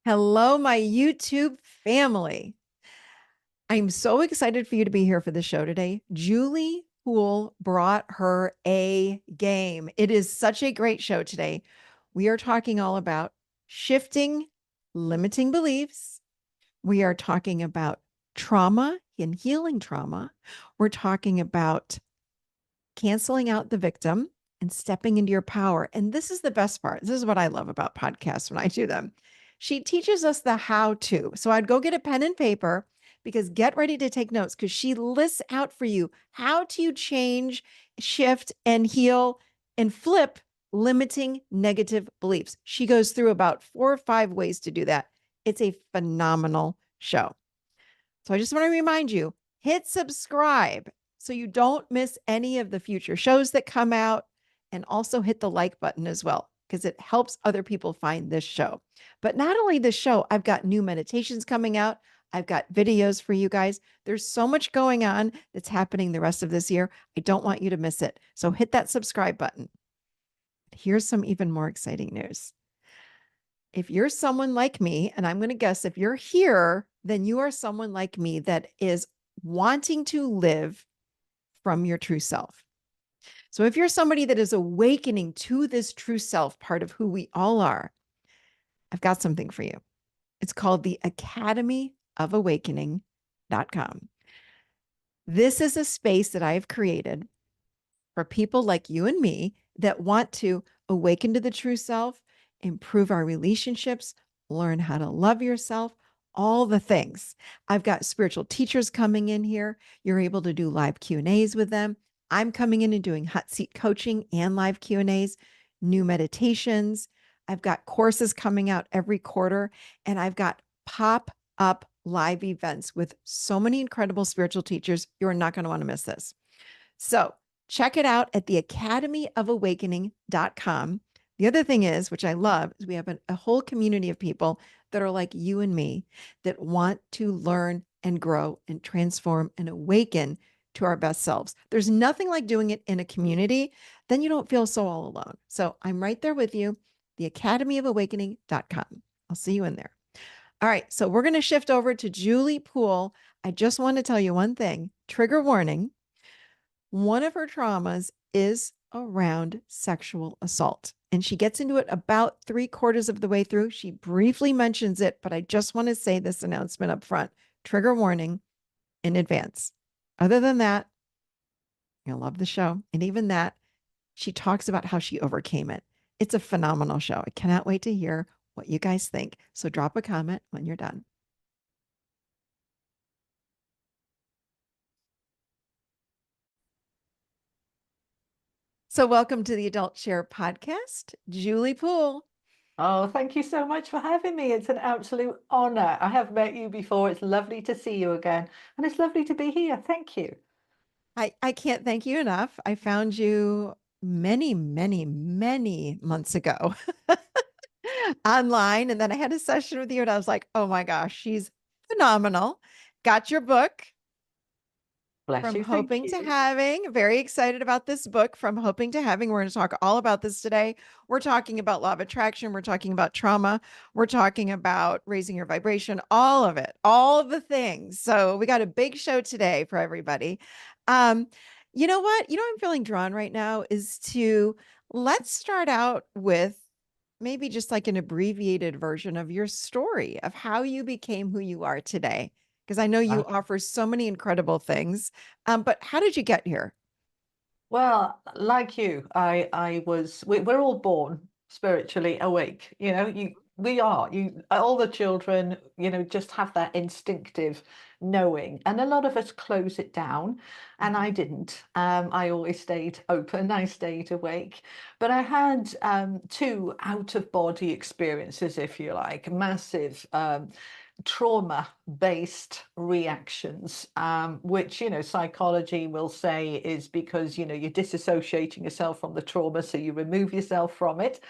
Hello, my YouTube family. I'm so excited for you to be here for the show today. Julie Poole brought her A game. It is such a great show today. We are talking all about shifting limiting beliefs. We are talking about trauma and healing trauma. We're talking about canceling out the victim and stepping into your power. And this is the best part. This is what I love about podcasts when I do them. She teaches us the how to. So I'd go get a pen and paper because get ready to take notes because she lists out for you how to change, shift, and heal and flip limiting negative beliefs. She goes through about 4 or 5 ways to do that. It's a phenomenal show. So I just want to remind you, hit subscribe so you don't miss any of the future shows that come out, and also hit the like button as well because it helps other people find this show. But not only this show, I've got new meditations coming out. I've got videos for you guys. There's so much going on that's happening the rest of this year. I don't want you to miss it. So hit that subscribe button. Here's some even more exciting news. If you're someone like me, and I'm going to guess if you're here, then you are someone like me that is wanting to live from your true self. So if you're somebody that is awakening to this true self, part of who we all are, I've got something for you. It's called the Academy of Awakening.com. This is a space that I have created for people like you and me that want to awaken to the true self, improve our relationships, learn how to love yourself, all the things. I've got spiritual teachers coming in here. You're able to do live Q&As with them. I'm coming in and doing hot seat coaching and live Q&As, new meditations. I've got courses coming out every quarter, and I've got pop-up live events with so many incredible spiritual teachers. You're not going to want to miss this. So check it out at the academyofawakening.com. The other thing is, which I love, is we have a whole community of people that are like you and me that want to learn and grow and transform and awaken to our best selves. There's nothing like doing it in a community. Then you don't feel so all alone. So I'm right there with you, the academyofawakening.com. I'll see you in there. All right. So we're going to shift over to Julie Poole. I just want to tell you one thing, trigger warning. One of her traumas is around sexual assault. And she gets into it about 3/4 of the way through. She briefly mentions it, but I just want to say this announcement up front. Trigger warning in advance. Other than that, you'll love the show. And even that, she talks about how she overcame it. It's a phenomenal show. I cannot wait to hear what you guys think. So drop a comment when you're done. So welcome to the Adult Share podcast, Julie Poole. Oh, thank you so much for having me. It's an absolute honor. I have met you before. It's lovely to see you again, and it's lovely to be here. Thank you. I can't thank you enough. I found you many, many, many months ago online. And then I had a session with you, and I was like, oh my gosh, she's phenomenal. Got your book. Bless From you. Thank hoping to you. having, very excited about this book, From Hoping to Having. We're going to talk all about this today. We're talking about law of attraction. We're talking about trauma. We're talking about raising your vibration, all of it, all of the things. So we got a big show today for everybody. Um, you know what? I'm feeling drawn right now is to let's start out with maybe just like an abbreviated version of your story of how you became who you are today, because I know you Okay. offer so many incredible things. But how did you get here? Well, like you, we're all born spiritually awake. We are. All the children, just have that instinctive knowing. And a lot of us close it down. And I didn't. I always stayed open. I stayed awake. But I had 2 out-of-body experiences, if you like, massive trauma-based reactions, which, psychology will say is because, you're disassociating yourself from the trauma, so you remove yourself from it.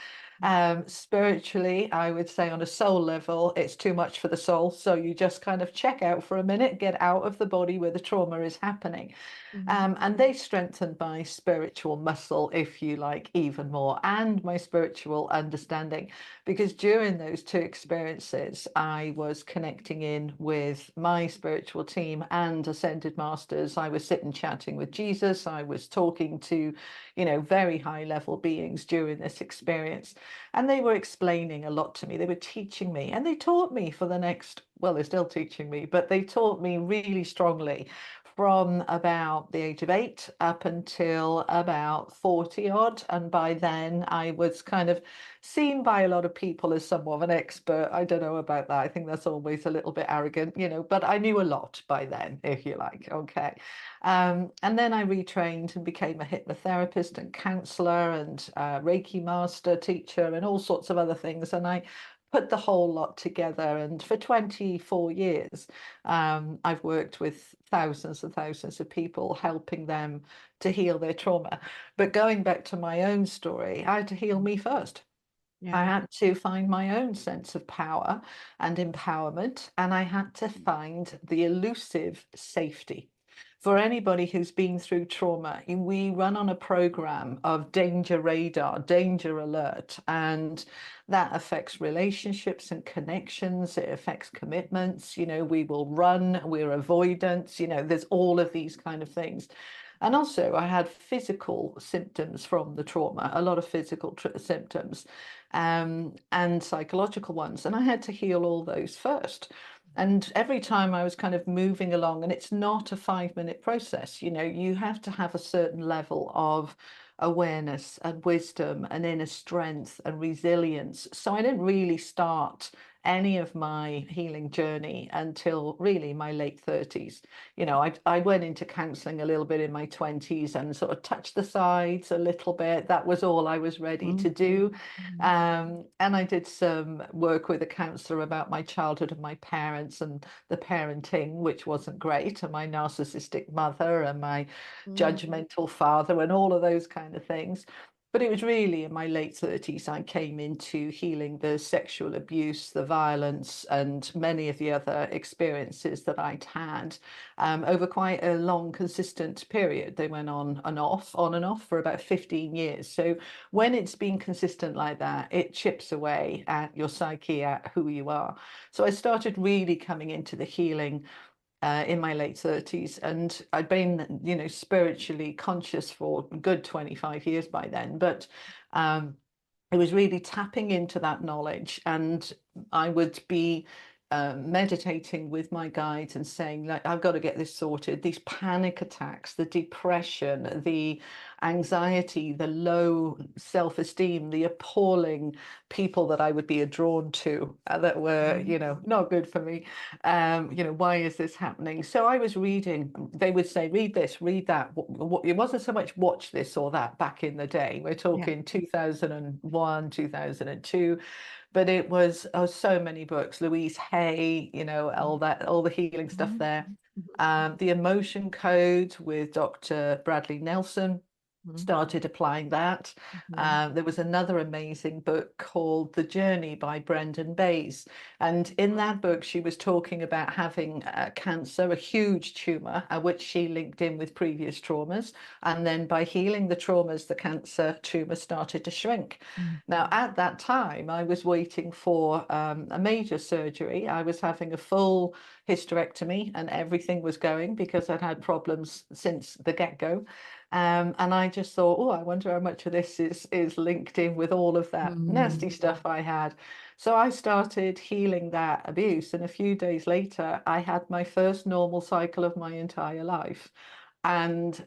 Spiritually, I would say on a soul level, it's too much for the soul. So you just kind of check out for a minute, get out of the body where the trauma is happening. Mhm. And they strengthened my spiritual muscle, if you like, even more, and my spiritual understanding. Because during those two experiences, I was connecting in with my spiritual team and ascended masters. I was sitting chatting with Jesus. I was talking to, very high level beings during this experience. And they were explaining a lot to me. They were teaching me, and they taught me for the next, well, they're still teaching me, but they taught me really strongly from about the age of 8 up until about 40 odd. And by then I was kind of seen by a lot of people as somewhat of an expert. I don't know about that. I think that's always a little bit arrogant, but I knew a lot by then, if you like. Okay. And then I retrained and became a hypnotherapist and counselor and Reiki master teacher and all sorts of other things. And I put the whole lot together. And for 24 years, I've worked with thousands and thousands of people, helping them to heal their trauma. But going back to my own story, I had to heal me first. I Yeah. had to find my own sense of power and empowerment, and I had to find the elusive safety. For anybody who's been through trauma, we run on a program of danger radar, danger alert, and that affects relationships and connections. It affects commitments. We will run, we're avoidance, there's all of these kind of things. And also, I had physical symptoms from the trauma, a lot of physical symptoms, and psychological ones. And I had to heal all those first. And every time I was kind of moving along, and it's not a 5-minute process, you have to have a certain level of awareness and wisdom and inner strength and resilience. So I didn't really start any of my healing journey until really my late 30s. I went into counseling a little bit in my 20s and sort of touched the sides a little bit. That was all I was ready to Mhm. do. Mhm. And I did some work with a counselor about my childhood and my parents and the parenting, which wasn't great, and my narcissistic mother and my Mhm. judgmental father and all of those kind of things. But it was really in my late 30s I came into healing the sexual abuse, the violence, and many of the other experiences that I'd had over quite a long, consistent period. They went on and off for about 15 years. So when it's been consistent like that, it chips away at your psyche, at who you are. So I started really coming into the healing in my late 30s, and I'd been, spiritually conscious for a good 25 years by then. But it was really tapping into that knowledge, and I would be meditating with my guides and saying, like, I've got to get this sorted. These panic attacks, the depression, the anxiety, the low self-esteem, the appalling people that I would be drawn to that were, Mhm. not good for me. Why is this happening? So I was reading, they would say, read this, read that. It wasn't so much watch this or that back in the day. We're Yeah. talking 2001, 2002, but it was so many books. Louise Hay, all the healing stuff Mhm. there. Mhm. The Emotion Code with Dr. Bradley Nelson, Mhm. started applying that. Mhm. There was another amazing book called The Journey by Brendan Bays. And in that book, she was talking about having cancer, a huge tumor, which she linked in with previous traumas. And then by healing the traumas, the cancer tumor started to shrink. Mhm. Now, at that time, I was waiting for a major surgery. I was having a full hysterectomy, and everything was going because I'd had problems since the get-go. And I just thought, oh, I wonder how much of this is linked in with all of that nasty Mhm. stuff I had. So I started healing that abuse, and a few days later, I had my first normal cycle of my entire life. And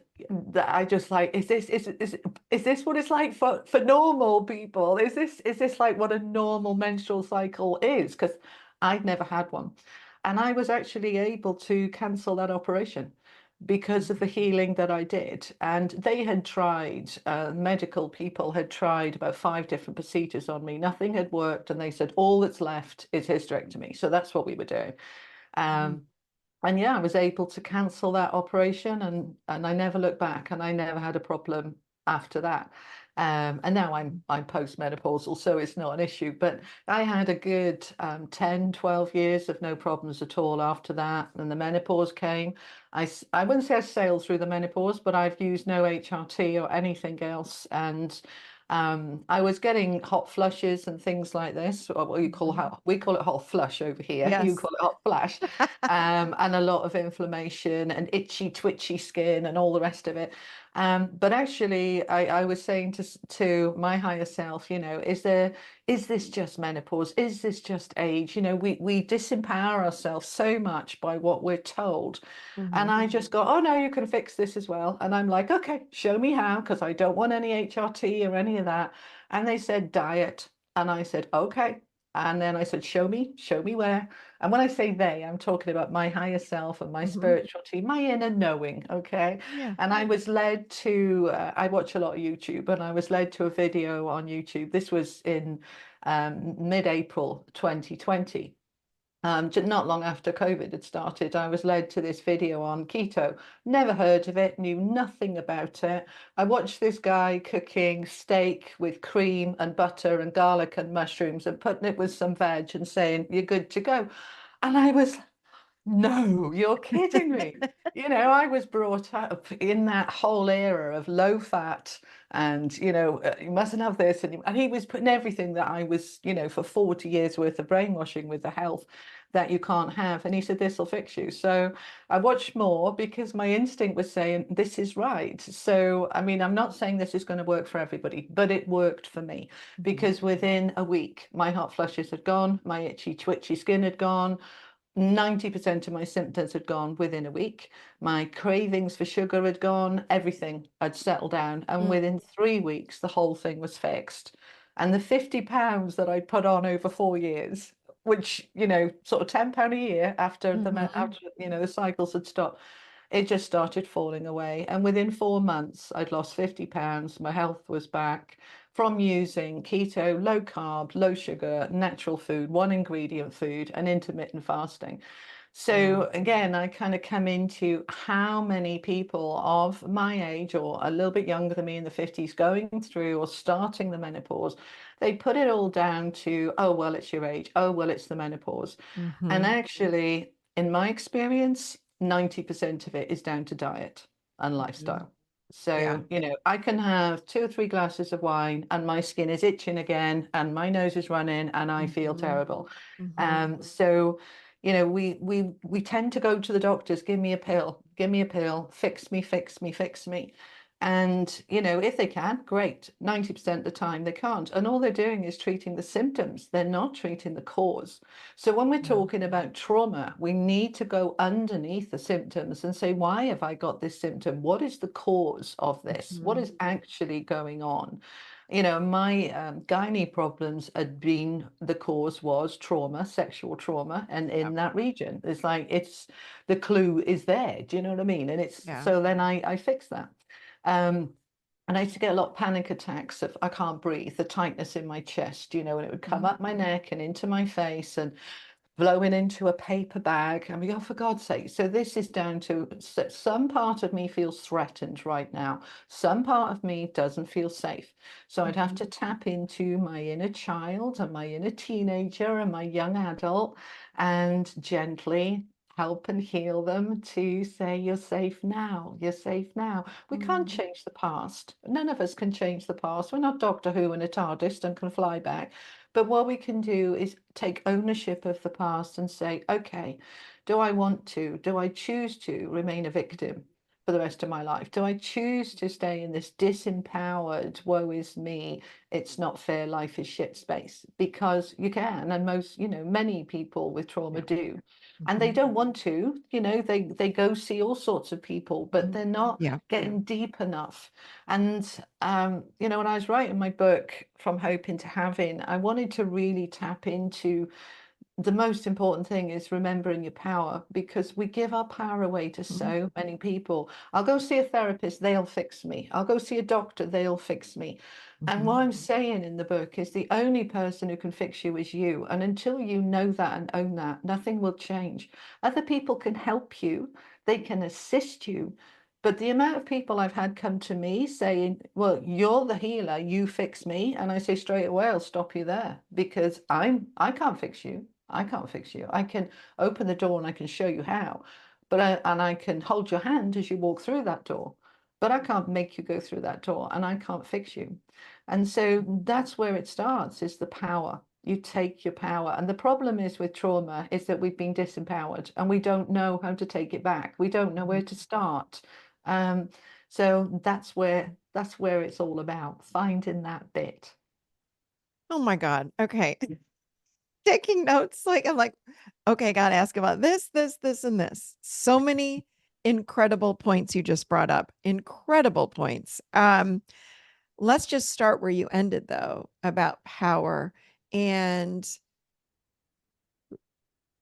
I just like, is this what it's like for normal people? Is this like what a normal menstrual cycle is? Because I'd never had one. And I was actually able to cancel that operation because of the healing that I did. And they had tried, medical people had tried about 5 different procedures on me. Nothing had worked. And they said, all that's left is hysterectomy. So that's what we were doing. Mhm. Um, and yeah, I was able to cancel that operation, and I never looked back, and I never had a problem after that. And now I'm postmenopausal, so it's not an issue. But I had a good 10, 12 years of no problems at all after that. And the menopause came. I wouldn't say I sailed through the menopause, but I've used no HRT or anything else. And I was getting hot flushes and things like this, or what you call Mhm. how we call it hot flush over here. You Yes. call it hot flash, and a lot of inflammation and itchy, twitchy skin and all the rest of it. But actually, I was saying to my higher self, is this just menopause? Is this just age? We disempower ourselves so much by what we're told. And Mhm. I just go, oh no, you can fix this as well. And I'm like, okay, show me how, because I don't want any HRT or any of that. And they said diet. And I said, okay. And then I said, show me where. And when I say they, I'm talking about my higher self and my Mhm. spirituality, my inner knowing. Okay. Yeah. And I was led to, I watch a lot of YouTube, and I was led to a video on YouTube. This was in mid-April 2020. Not long after COVID had started, I was led to this video on keto. Never heard of it, knew nothing about it. I watched this guy cooking steak with cream and butter and garlic and mushrooms and putting it with some veg and saying, you're good to go. And I was no, you're kidding me. I was brought up in that whole era of low fat and, you mustn't have this. And he was putting everything that I was, for 40 years worth of brainwashing with the health that you can't have. And he said, this will fix you. So I watched more because my instinct was saying, this is right. So, I mean, I'm not saying this is going to work for everybody, but it worked for me Mhm. because within a week, my hot flushes had gone, my itchy, twitchy skin had gone. 90% of my symptoms had gone within a week. My cravings for sugar had gone, everything had settled down. And Mm. within 3 weeks, the whole thing was fixed. And the 50 pounds that I put on over 4 years, which, sort of £10 a year after Mhm. the cycles had stopped, it just started falling away. And within 4 months, I'd lost 50 pounds. My health was back from using keto, low carb, low sugar, natural food, one ingredient food, and intermittent fasting. Wow. So again, I kind of come into how many people of my age or a little bit younger than me in the 50s going through or starting the menopause, they put it all down to, oh, well, it's your age. Oh, well, it's the menopause. And Mhm. actually, in my experience, 90% of it is down to diet and Mhm. lifestyle. Yeah. So, I can have 2 or 3 glasses of wine and my skin is itching again and my nose is running and I feel Mhm. terrible. Mhm. So, we tend to go to the doctors, give me a pill, fix me, fix me, fix me. And, if they can, great. 90% of the time they can't. And all they're doing is treating the symptoms. They're not treating the cause. So when we're Yeah. talking about trauma, we need to go underneath the symptoms and say, why have I got this symptom? What is the cause of this? What Mhm. is actually going on? My gynae problems had been, the cause was trauma, sexual trauma, and Yep. in that region, the clue is there. Do you know what I mean? And Yeah. so then I fixed that. Um, and I used to get a lot of panic attacks of I can't breathe, the tightness in my chest, and it would come Mhm. up my neck and into my face and blowing into a paper bag. I mean, oh, for God's sake. So this is down to some part of me feels threatened right now. Some part of me doesn't feel safe. So I'd have Mhm. to tap into my inner child and my inner teenager and my young adult and gently help and heal them to say, you're safe now. You're safe now. We can't Mhm. change the past. None of us can change the past. We're not Doctor Who in a TARDIS and can fly back. But what we can do is take ownership of the past and say, okay, do I choose to remain a victim for the rest of my life? Do I choose to stay in this disempowered, woe is me, it's not fair, life is shit space? Because you can, and many people with trauma Yeah. do. And they Mhm. don't want to, they go see all sorts of people, but Mhm. they're not Yeah. getting deep enough. And, when I was writing my book, From Hope into Having, I wanted to really tap into the most important thing is remembering your power because we give our power away to Mhm. so many people. I'll go see a therapist, they'll fix me. I'll go see a doctor, they'll fix me. And Mhm. what I'm saying in the book is the only person who can fix you is you. And until you know that and own that, nothing will change. Other people can help you, they can assist you, But the amount of people I've had come to me saying, well, you're the healer, you fix me. And I say straight away, I'll stop you there, because I can't fix you. I can't fix you. I can open the door and I can show you how. And I can hold your hand as you walk through that door. But I can't make you go through that door, and I can't fix you. And so that's where it starts, is the power. You take your power. And the problem is with trauma is that we've been disempowered and we don't know how to take it back. We don't know where to start. Um, so that's where it's all about, finding that bit. Oh my God. Okay. Taking notes. Like, I'm like, okay, got to ask about this, and this. So many incredible points you just brought up. Incredible points. Let's just start where you ended, though, about power. And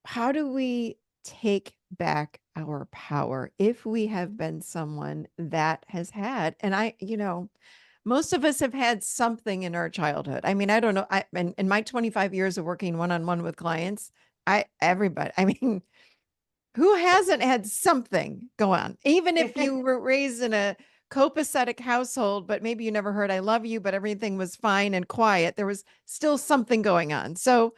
how do we take back our power if we have been someone that has had, and most of us have had something in our childhood. I mean, I don't know. In my 25 years of working one-on-one with clients, everybody, I mean, who hasn't had something go on? Even if you were raised in a copacetic household, but maybe you never heard I love you, but everything was fine and quiet, there was still something going on. So,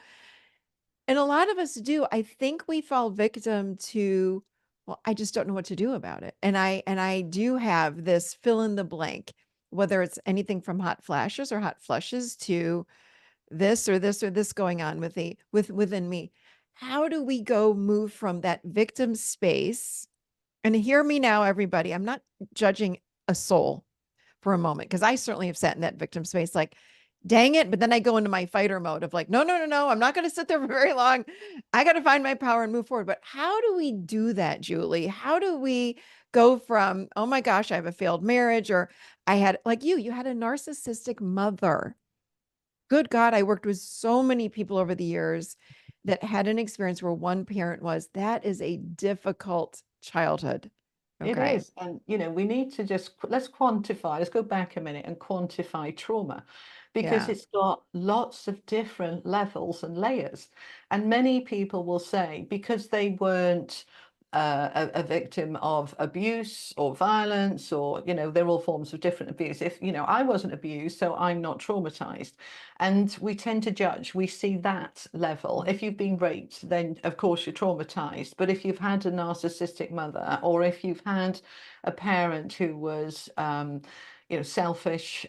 and a lot of us do. I think we fall victim to, well, I just don't know what to do about it. And I do have this fill in the blank, whether it's anything from hot flashes or hot flushes to this or this or this going on within me. How do we go move from that victim space? And hear me now, everybody. I'm not judging a soul for a moment, because I certainly have sat in that victim space, like, dang it. But then I go into my fighter mode of like, no, no, no, no, I'm not going to sit there for very long. I got to find my power and move forward. But how do we do that, Julie? How do we go from, oh my gosh, I have a failed marriage, or I had, like, you had a narcissistic mother. Good God, I worked with so many people over the years that had an experience where one parent was, that is a difficult childhood. It Okay. is. And, we need to just, let's quantify, let's go back a minute and quantify trauma, because Yeah. it's got lots of different levels and layers. And many people will say, because they weren't a victim of abuse or violence, or, they're all forms of different abuse. If, I wasn't abused, so I'm not traumatized. And we tend to judge, we see that level. If you've been raped, then of course you're traumatized. But if you've had a narcissistic mother, or if you've had a parent who was, selfish,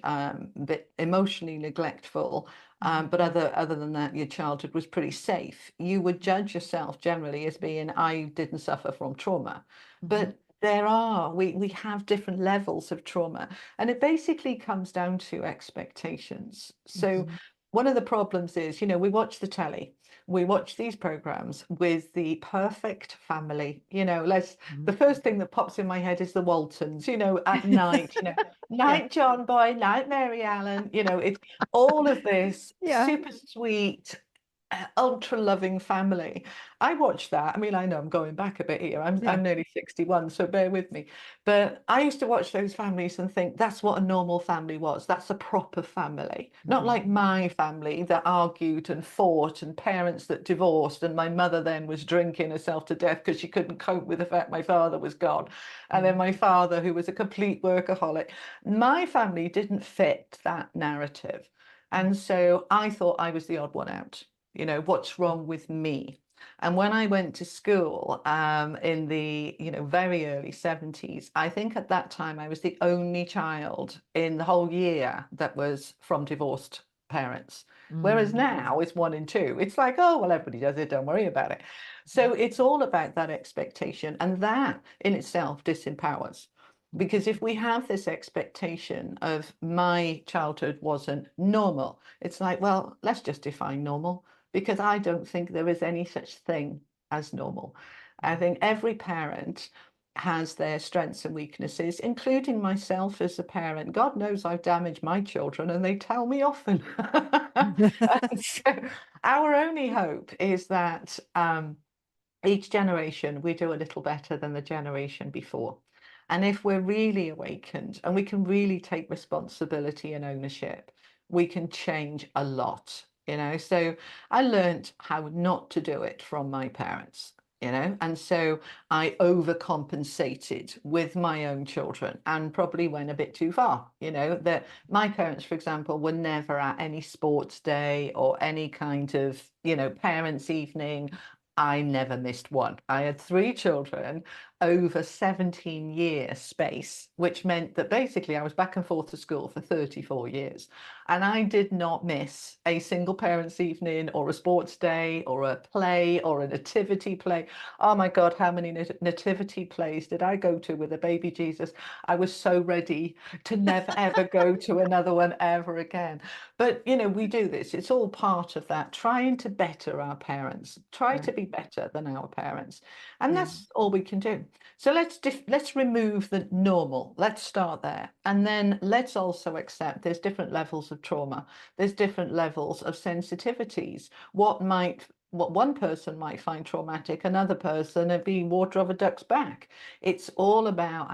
bit emotionally neglectful, but other than that, your childhood was pretty safe, you would judge yourself generally as being, I didn't suffer from trauma. Mhm. But we have different levels of trauma, and it basically comes down to expectations. So Mhm. one of the problems is, we watch the telly, we watch these programs with the perfect family. The Mhm. first thing that pops in my head is the Waltons, at night, Yeah. night John Boy, night Mary Ellen, it's all of this Yeah. super sweet, ultra loving family. I watched that. I mean, I know I'm going back a bit here. I'm Yeah. I'm nearly 61, so bear with me. But I used to watch those families and think that's what a normal family was. That's a proper family. Not Mhm. like my family that argued and fought, and parents that divorced, and my mother then was drinking herself to death because she couldn't cope with the fact my father was gone. And then Mhm. my father, who was a complete workaholic. My family didn't fit that narrative. And so I thought I was the odd one out. What's wrong with me? And when I went to school in the very early 70s, I think at that time I was the only child in the whole year that was from divorced parents. Whereas Mhm. now it's 1 in 2. It's like, oh, well, everybody does it, don't worry about it. So it's all about that expectation, and that in itself disempowers. Because if we have this expectation of my childhood wasn't normal, it's like, well, let's just define normal, because I don't think there is any such thing as normal. I think every parent has their strengths and weaknesses, including myself as a parent. God knows I've damaged my children, and they tell me often. And so our only hope is that each generation we do a little better than the generation before. And if we're really awakened and we can really take responsibility and ownership, we can change a lot. So I learned how not to do it from my parents. and so I overcompensated with my own children and probably went a bit too far. That my parents, for example, were never at any sports day or any kind of, parents' evening. I never missed one. I had three children over 17-year space, which meant that basically I was back and forth to school for 34 years. And I did not miss a single parents' evening or a sports day or a play or a nativity play. Oh my God, how many nativity plays did I go to with a baby Jesus? I was so ready to never ever go to another one ever again. But we do this. It's all part of that, trying to better our parents, try to Right. be better than our parents. And Yeah. that's all we can do. So let's remove the normal. Let's start there. And then let's also accept there's different levels of trauma. There's different levels of sensitivities. What one person might find traumatic, another person it'd be water off a duck's back. It's all about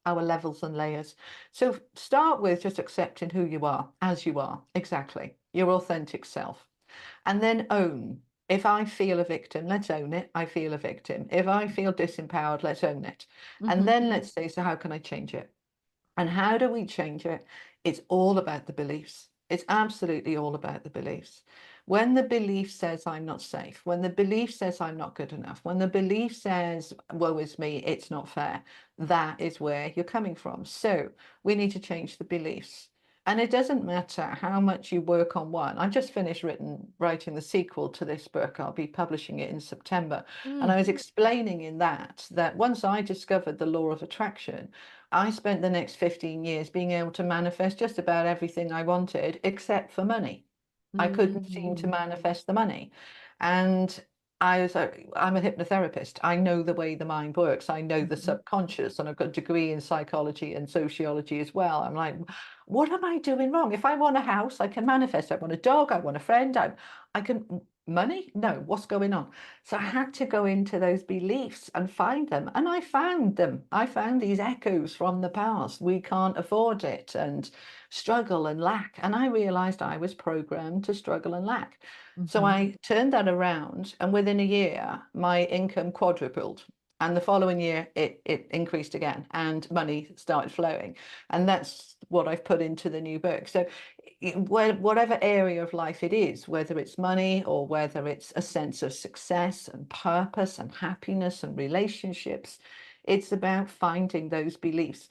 our levels and layers. So start with just accepting who you are, as you are, exactly, your authentic self. And then own. If I feel a victim, let's own it. I feel a victim. If I feel disempowered, let's own it. And Hmm. then let's say, so how can I change it? And how do we change it? It's all about the beliefs. It's absolutely all about the beliefs. When the belief says I'm not safe, when the belief says I'm not good enough, when the belief says, woe is me, it's not fair, that is where you're coming from. So we need to change the beliefs. And it doesn't matter how much you work on one. I've just finished writing the sequel to this book. I'll be publishing it in September. And I Mm. was explaining in that once I discovered the law of attraction, I spent the next 15 years being able to manifest just about everything I wanted, except for money. I couldn't seem to Mm. manifest the money. And I'm a hypnotherapist. I know the way the mind works. I know the Mhm. subconscious, and I've got a degree in psychology and sociology as well. I'm like, what am I doing wrong? If I want a house, I can manifest. I want a dog. I want a friend. I can money. No, what's going on? So I had to go into those beliefs and find them. And I found them. I found these echoes from the past. We can't afford it and struggle and lack. And I realized I was programmed to struggle and lack. So Mhm. I turned that around, and within a year, my income quadrupled. And the following year, it increased again, and money started flowing. And that's what I've put into the new book. So whatever area of life it is, whether it's money or whether it's a sense of success and purpose and happiness and relationships, it's about finding those beliefs.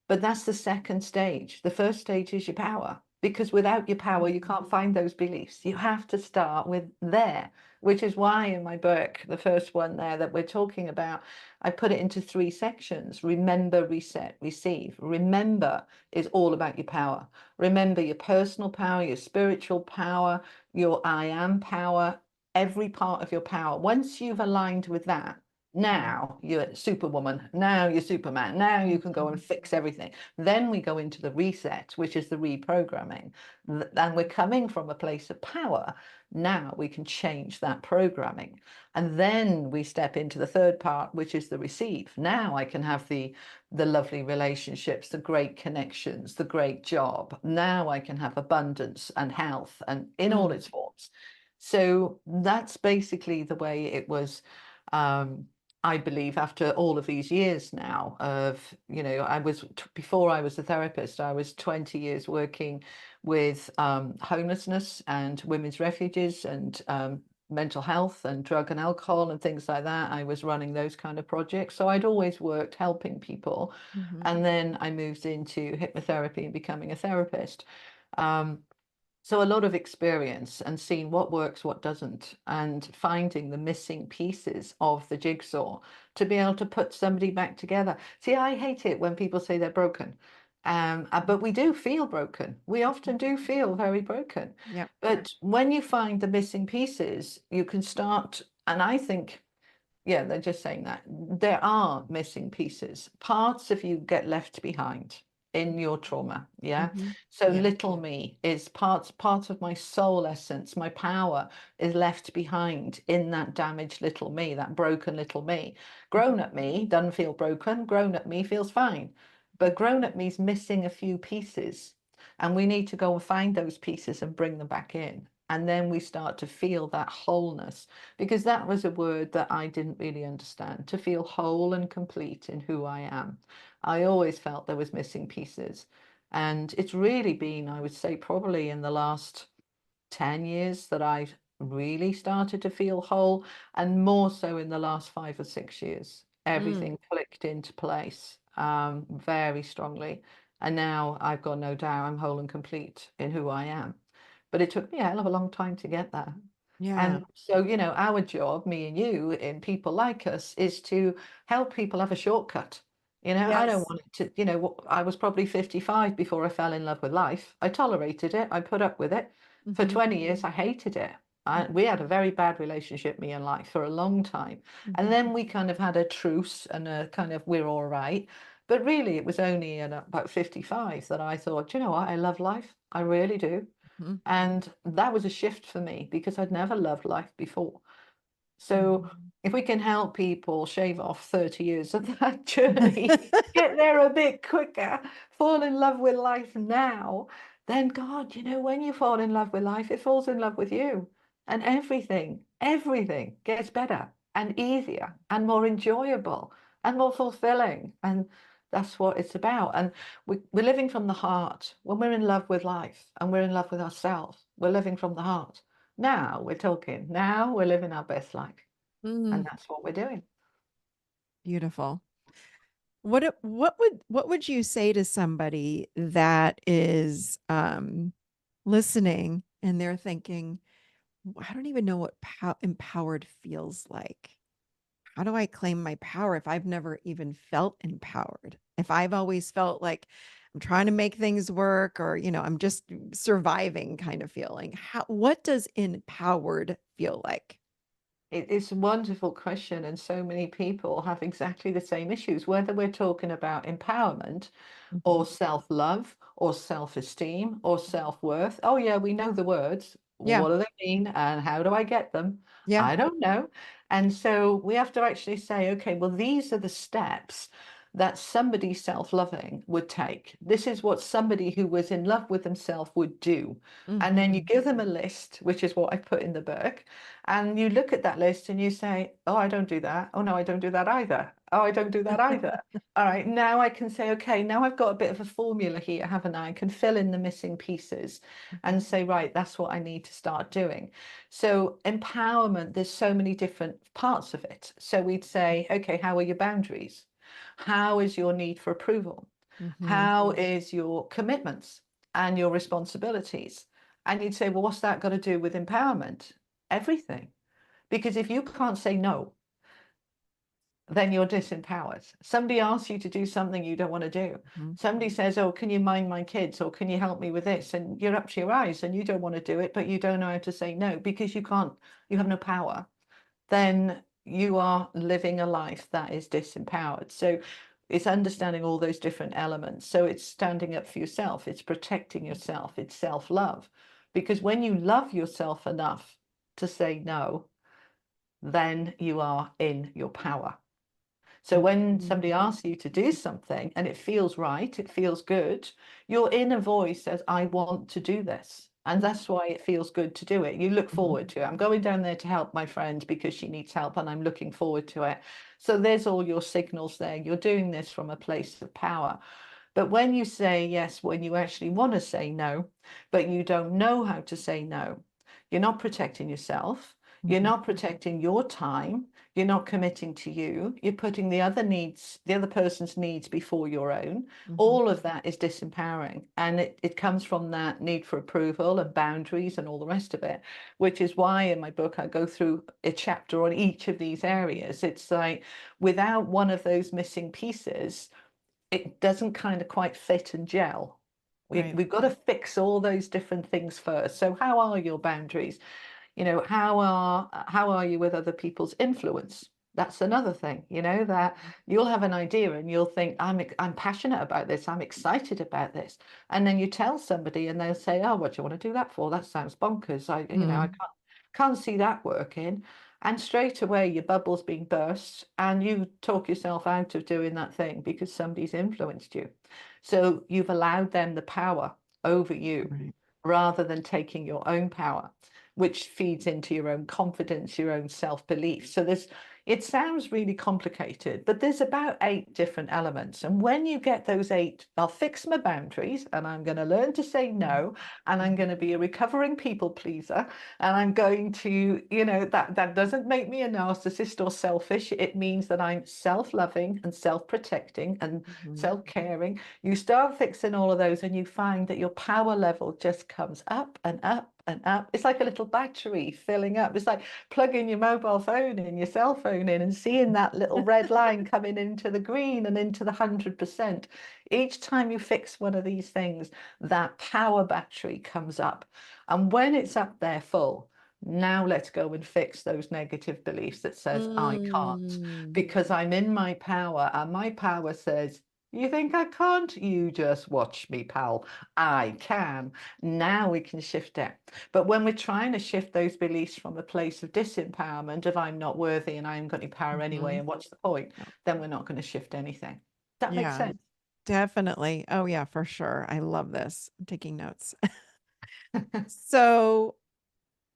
But that's the second stage. The first stage is your power, because without your power, you can't find those beliefs. You have to start with there, which is why in my book, the first one there that we're talking about, I put it into three sections: remember, reset, receive. Remember is all about your power. Remember your personal power, your spiritual power, your I am power, every part of your power. Once you've aligned with that, now you're Superwoman. Now you're Superman. Now you can go and Mhm. fix everything. Then we go into the reset, which is the reprogramming. And we're coming from a place of power. Now we can change that programming. And then we step into the third part, which is the receive. Now I can have the lovely relationships, the great connections, the great job. Now I can have abundance and health and in all Mm. its forms. So that's basically the way it was. Um, I believe after all of these years now of, before I was a therapist, I was 20 years working with homelessness and women's refuges and mental health and drug and alcohol and things like that. I was running those kind of projects. So I'd always worked helping people. Mhm. And then I moved into hypnotherapy and becoming a therapist. Um, so a lot of experience and seeing what works, what doesn't, and finding the missing pieces of the jigsaw to be able to put somebody back together. See, I hate it when people say they're broken. But we do feel broken. We often do feel very broken. Yep. But when you find the missing pieces, you can start, and I think, yeah, they're just saying that there are missing pieces. Parts of you get left behind in your trauma. Yeah. Mhm. So Yeah. little me is part of my soul essence, my power is left behind in that damaged little me, that broken little me. Mhm. Grown up me doesn't feel broken. Grown up me feels fine. But grown up me's missing a few pieces. And we need to go and find those pieces and bring them back in. And then we start to feel that wholeness, because that was a word that I didn't really understand, to feel whole and complete in who I am. I always felt there was missing pieces. And it's really been, I would say, probably in the last 10 years that I've really started to feel whole, and more so in the last 5 or 6 years. Mm. Everything clicked into place very strongly. And now I've got no doubt I'm whole and complete in who I am. But it took me a hell of a long time to get there. Yeah. And so, our job, me and you, in people like us, is to help people have a shortcut. I don't Yes. want it to, I was probably 55 before I fell in love with life. I tolerated it. I put up with it. For Hmm. 20 years, I hated it. We had a very bad relationship, me and life, for a long time. And Hmm. then we kind of had a truce and a kind of, we're all right. But really, it was only at about 55 that I thought, you know what, I love life. I really do. Hmm. And that was a shift for me because I'd never loved life before. So Hmm. if we can help people shave off 30 years of that journey, get there a bit quicker, fall in love with life now, then God, when you fall in love with life, it falls in love with you. And everything gets better and easier and more enjoyable and more fulfilling. And that's what it's about. And we're living from the heart. When we're in love with life and we're in love with ourselves, we're living from the heart. Now we're talking. Now we're living our best life. And Hmm. that's what we're doing. Beautiful. What would you say to somebody that is listening and they're thinking, I don't even know what empowered feels like. How do I claim my power if I've never even felt empowered? If I've always felt like I'm trying to make things work, or, I'm just surviving kind of feeling. What does empowered feel like? It's a wonderful question, and so many people have exactly the same issues, whether we're talking about empowerment Mhm. or self-love or self-esteem or self-worth. Oh yeah, we know the words. Yeah. What do they mean and how do I get them? Yeah. I don't know. And so we have to actually say, okay, well, these are the steps that somebody self-loving would take. This is what somebody who was in love with themselves would do. And then you Hmm. give them a list, which is what I put in the book, and you look at that list and you say, oh, I don't do that. Oh, no, I don't do that either. Oh, I don't do that either. All right, now I can say, okay, now I've got a bit of a formula here, haven't I? I can fill in the missing pieces and say, right, that's what I need to start doing. So empowerment, there's so many different parts of it. So we'd say, okay, how are your boundaries? How is your need for approval? Hmm. How is your commitments and your responsibilities? And you'd say, well, what's that got to do with empowerment? Everything. Because if you can't say no, then you're disempowered. Somebody asks you to do something you don't want to do. Hmm. Somebody says, oh, can you mind my kids? Or can you help me with this? And you're up to your eyes and you don't want to do it, but you don't know how to say no because you can't, you have no power. Then you are living a life that is disempowered. So it's understanding all those different elements. So it's standing up for yourself, it's protecting yourself, it's self-love. Because when you love yourself enough to say no, then you are in your power. So when Hmm. somebody asks you to do something and it feels right, it feels good, your inner voice says, I want to do this. And that's why it feels good to do it. You look Hmm. forward to it. I'm going down there to help my friend because she needs help and I'm looking forward to it. So there's all your signals there. You're doing this from a place of power. But when you say yes, when you actually want to say no, but you don't know how to say no, you're not protecting yourself. You're Hmm. not protecting your time. You're not committing to you. You're putting the other person's needs before your own. Hmm. All of that is disempowering. And it comes from that need for approval and boundaries and all the rest of it, which is why in my book I go through a chapter on each of these areas. It's like without one of those missing pieces, it doesn't kind of quite fit and gel. Right. We've got to fix all those different things first. So how are your boundaries? How are you with other people's influence? That's another thing, that you'll have an idea and you'll think, I'm passionate about this, I'm excited about this. And then you tell somebody and they'll say, oh, what do you want to do that for? That sounds bonkers. I Mm. can't see that working. And straight away your bubble's being burst and you talk yourself out of doing that thing because somebody's influenced you. So you've allowed them the power over you. Right. rather than taking your own power, which feeds into your own confidence, your own self-belief. So it sounds really complicated, but there's about 8 different elements. And when you get those 8, I'll fix my boundaries and I'm going to learn to say no, and I'm going to be a recovering people pleaser. And I'm going to, that doesn't make me a narcissist or selfish. It means that I'm self-loving and self-protecting and Mhm. self-caring. You start fixing all of those and you find that your power level just comes up and up and up. It's like a little battery filling up. It's like plugging your mobile phone in, your cell phone in, and seeing that little red line coming into the green and into the 100%. Each time you fix one of these things, that power battery comes up. And when it's up there full, now let's go and fix those negative beliefs that says I can't, Mm. because I'm in my power, and my power says, you think I can't? You just watch me, pal. I can. Now we can shift it. But when we're trying to shift those beliefs from a place of disempowerment, of I'm not worthy and I haven't got any power anyway, Mhm. and what's the point? Yep. Then we're not going to shift anything. That makes Yeah, sense. definitely. Oh, yeah, for sure. I love this. I'm taking notes. So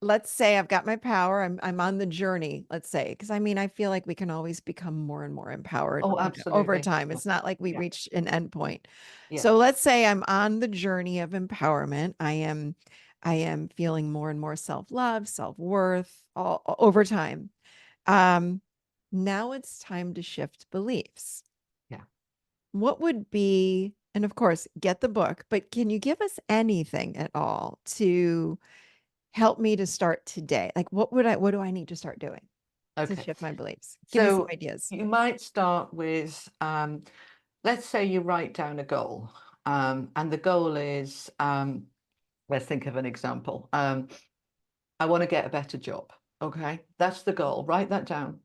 let's say I've got my power. I'm on the journey, let's say, because I mean, I feel like we can always become more and more empowered, Oh, over absolutely. time. Yeah. It's not like we Yeah. reach an end point. Yeah. So let's say I'm on the journey of empowerment. I am feeling more and more self-love, self-worth over time. Um, Now it's time to shift beliefs. Yeah. What would be, and of course, get the book, but can you give us anything at all to help me to start today? Like, what do I need to start doing to Okay. shift my beliefs? Give me some So ideas. you might start with, let's say you write down a goal, and the goal is, let's think of an example. I want to get a better job. Okay, that's the goal. Write that down.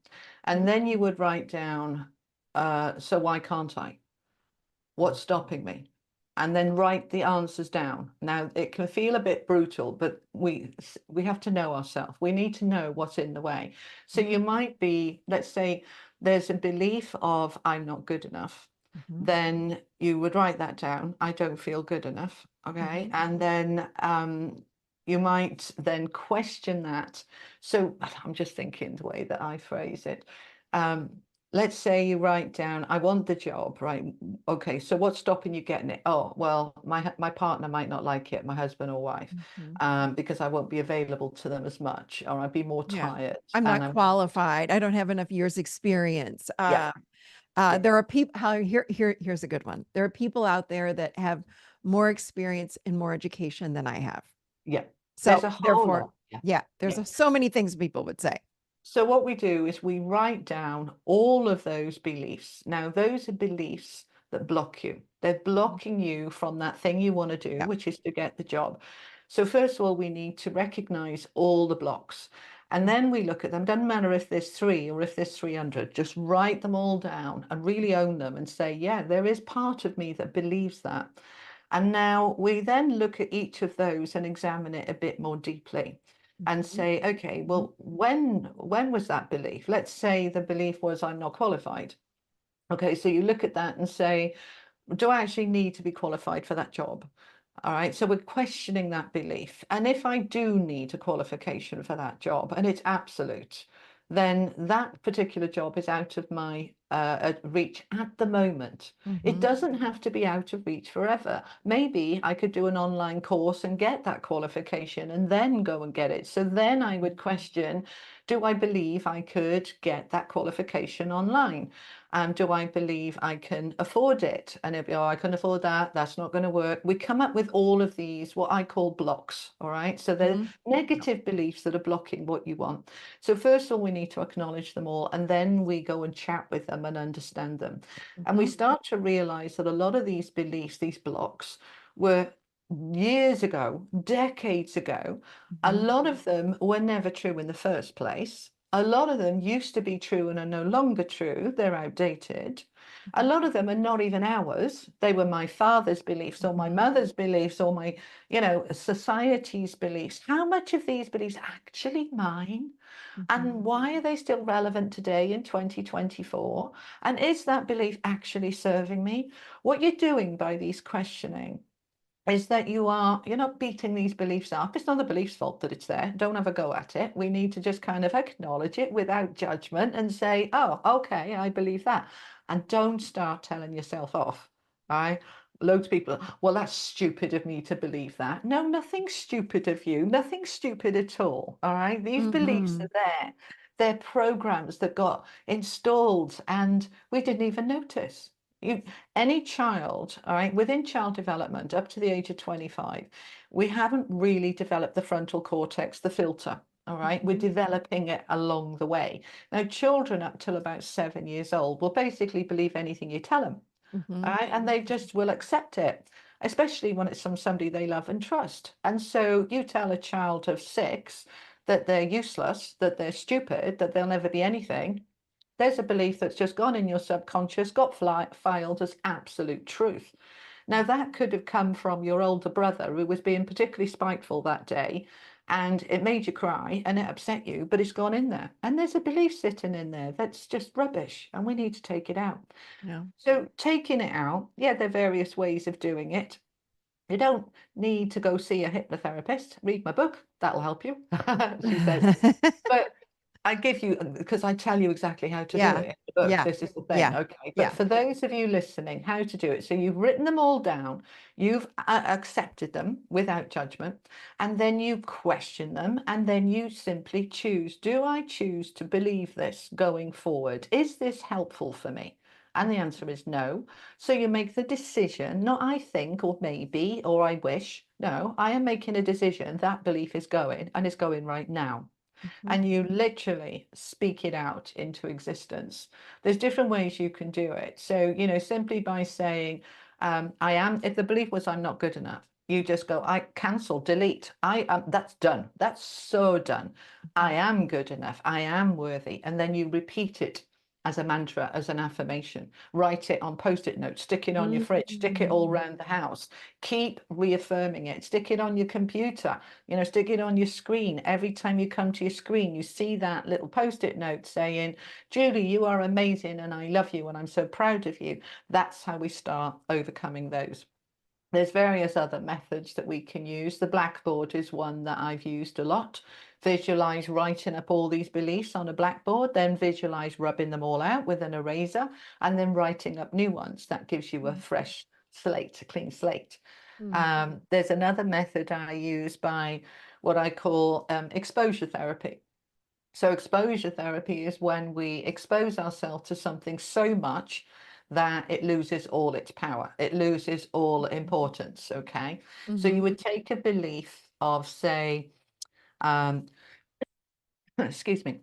And then you would write down, so why can't I? What's stopping me? And then write the answers down. Now, it can feel a bit brutal, but we have to know ourselves. We need to know what's in the way. So you might be, let's say there's a belief of I'm not good enough. Mhm, Then you would write that down. I don't feel good enough. Okay. mhm, And then you might then question that. So I'm just thinking the way that I phrase it. Um, let's say you write down, I want the job, right? Okay, so what's stopping you getting it? Oh, well, my partner might not like it, my husband or wife, mhm. because I won't be available to them as much, or I'd be more Yeah. tired, I'm and not I'm qualified. I don't have enough years experience. yeah, yeah, There are people how here's a good one. There are people out there that have more experience and more education than I have. yeah. There's So a whole therefore, lot. Yeah, yeah, yeah. so many things people would say. So what we do is we write down all of those beliefs. Now, those are beliefs that block you. They're blocking you from that thing you want to do, Yeah. which is to get the job. So first of all, we need to recognize all the blocks. And then we look at them. Doesn't matter if there's 3 or if there's 300, just write them all down and really own them and say, yeah, there is part of me that believes that. And now we then look at each of those and examine it a bit more deeply and Mhm, say, okay, well, when was that belief? Let's say the belief was I'm not qualified. Okay, so you look at that and say, do I actually need to be qualified for that job? All right, so we're questioning that belief. And if I do need a qualification for that job and it's absolute, then that particular job is out of my reach at the moment. It mhm, doesn't have to be out of reach forever. Maybe I could do an online course and get that qualification and then go and get it. So then I would question, do I believe I could get that qualification online? Do I believe I can afford it? And if, oh, I can afford that, that's not going to work. We come up with all of these, what I call blocks. All right. So they're mhm. Yep. negative beliefs that are blocking what you want. So first of all, we need to acknowledge them all, and then we go and chat with them and understand them. And we Mhm, start to realize that a lot of these beliefs, these blocks, were years ago, decades ago. A mhm, lot of them were never true in the first place. A lot of them used to be true and are no longer true. They're outdated. A mhm, lot of them are not even ours. They were my father's beliefs or my mhm, mother's beliefs or my, society's beliefs. How much of these beliefs are actually mine? And mhm. why are they still relevant today in 2024? And is that belief actually serving me? What you're doing by these questioning is that you're not beating these beliefs up. It's not the belief's fault that it's there. Don't have a go at it. We need to just kind of acknowledge it without judgment and say, oh, okay, I believe that. And don't start telling yourself off. Right? Loads of people, well, that's stupid of me to believe that. No, nothing stupid of you, nothing stupid at all. All right. These beliefs Mm-hmm. are there. They're programs that got installed and we didn't even notice. You, any child, all right, within child development up to the age of 25, we haven't really developed the frontal cortex, the filter. All right, we're Mm-hmm. developing it along the way. Now, children up till about 7 years old will basically believe anything you tell them. All Mm-hmm. right, and they just will accept it, especially when it's from somebody they love and trust. And so you tell a child of 6 that they're useless, that they're stupid, that they'll never be anything. There's a belief that's just gone in your subconscious, got filed as absolute truth. Now, that could have come from your older brother who was being particularly spiteful that day, and it made you cry and it upset you, but it's gone in there. And there's a belief sitting in there that's just rubbish, and we need to take it out. Yeah. So, taking it out, yeah, there are various ways of doing it. You don't need to go see a hypnotherapist. Read my book, that'll help you, she says. But I give you, because I tell you exactly how to do Yeah. it in the book. Yeah. This is the thing, Yeah. okay? But Yeah. for those of you listening, how to do it. So you've written them all down, you've accepted them without judgment, and then you question them, and then you simply choose, do I choose to believe this going forward? Is this helpful for me? And the answer is no. So you make the decision, not I think or maybe or I wish. No, I am making a decision. That belief is going and it's going right now, Mhm. and you literally speak it out into existence. There's different ways you can do it. So, simply by saying, I am, if the belief was I'm not good enough, you just go, I cancel, delete. I am, that's done. That's so done. I Mhm. am good enough. I am worthy. And then you repeat it as a mantra, as an affirmation. Write it on post-it notes, stick it on your fridge, stick it all Mhm. around the house. Keep reaffirming it. Stick it on your computer. Stick it on your screen. Every time you come to your screen, you see that little post-it note saying, Julie, you are amazing and I love you and I'm so proud of you. That's how we start overcoming those. There's various other methods that we can use. The blackboard is one that I've used a lot. Visualize writing up all these beliefs on a blackboard, then visualize rubbing them all out with an eraser and then writing up new ones. That gives you a fresh slate, a clean slate. Mhm. There's another method I use by what I call exposure therapy. So exposure therapy is when we expose ourselves to something so much that it loses all its power. It loses all importance. Okay. So you Mhm. would take a belief of, say, um, excuse me,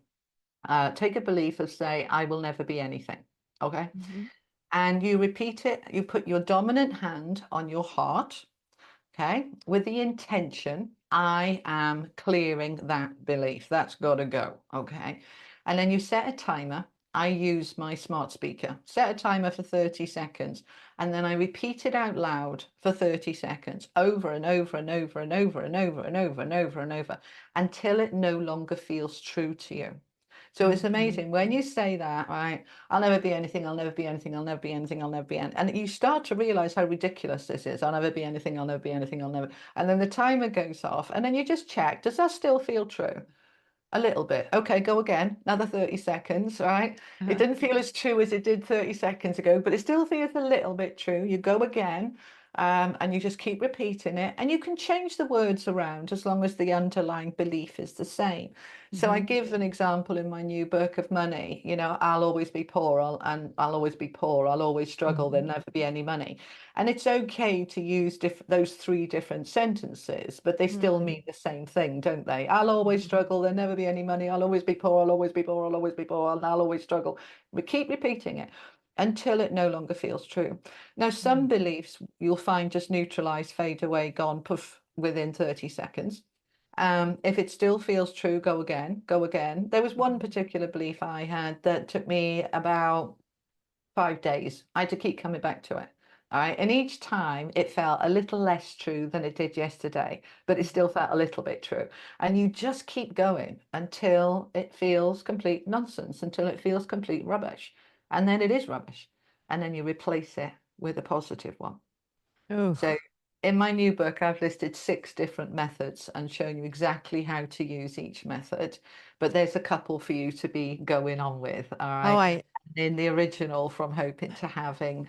take a belief of, say, I will never be anything. Okay. Mhm. And you repeat it. You put your dominant hand on your heart. Okay, with the intention, I am clearing that belief. That's got to go. Okay, and then you set a timer. I use my smart speaker, set a timer for 30 seconds, and then I repeat it out loud for 30 seconds over and over and over and over and over and over and over and over until it no longer feels true to you. So it's Mhm. amazing when you say that, right? I'll never be anything, I'll never be anything, I'll never be anything, I'll never be anything. And you start to realize how ridiculous this is. I'll never be anything, I'll never be anything, I'll never. And then the timer goes off, and then you just check, does that still feel true? A little bit. Okay, go again. Another 30 seconds, right? It Uh-huh. didn't feel as true as it did 30 seconds ago, but it still feels a little bit true. You go again, and you just keep repeating it. And you can change the words around as long as the underlying belief is the same. So I Mhm. give an example in my new book of money. I'll always be poor, and I'll always be poor. I'll always struggle. Mhm. There'll never be any money. And it's okay to use those 3 different sentences, but they still Mhm. mean the same thing, don't they? I'll always Mhm. struggle. There'll never be any money. I'll always be poor. I'll always be poor. I'll always be poor. And I'll always struggle. We keep repeating it until it no longer feels true. Now, some Mhm. beliefs you'll find just neutralize, fade away, gone, poof, within 30 seconds. If it still feels true, go again, go again. There was one Mhm. particular belief I had that took me about 5 days. I had to keep coming back to it. All right. And each time it felt a little less true than it did yesterday, but it still felt a little bit true. And you just keep going until it feels complete nonsense, until it feels complete rubbish. And then it is rubbish. And then you replace it with a positive one. So Oof. in my new book, I've listed 6 different methods and shown you exactly how to use each method. But there's a couple for you to be going on with. All Oh, right. I In the original, From Hoping to Having,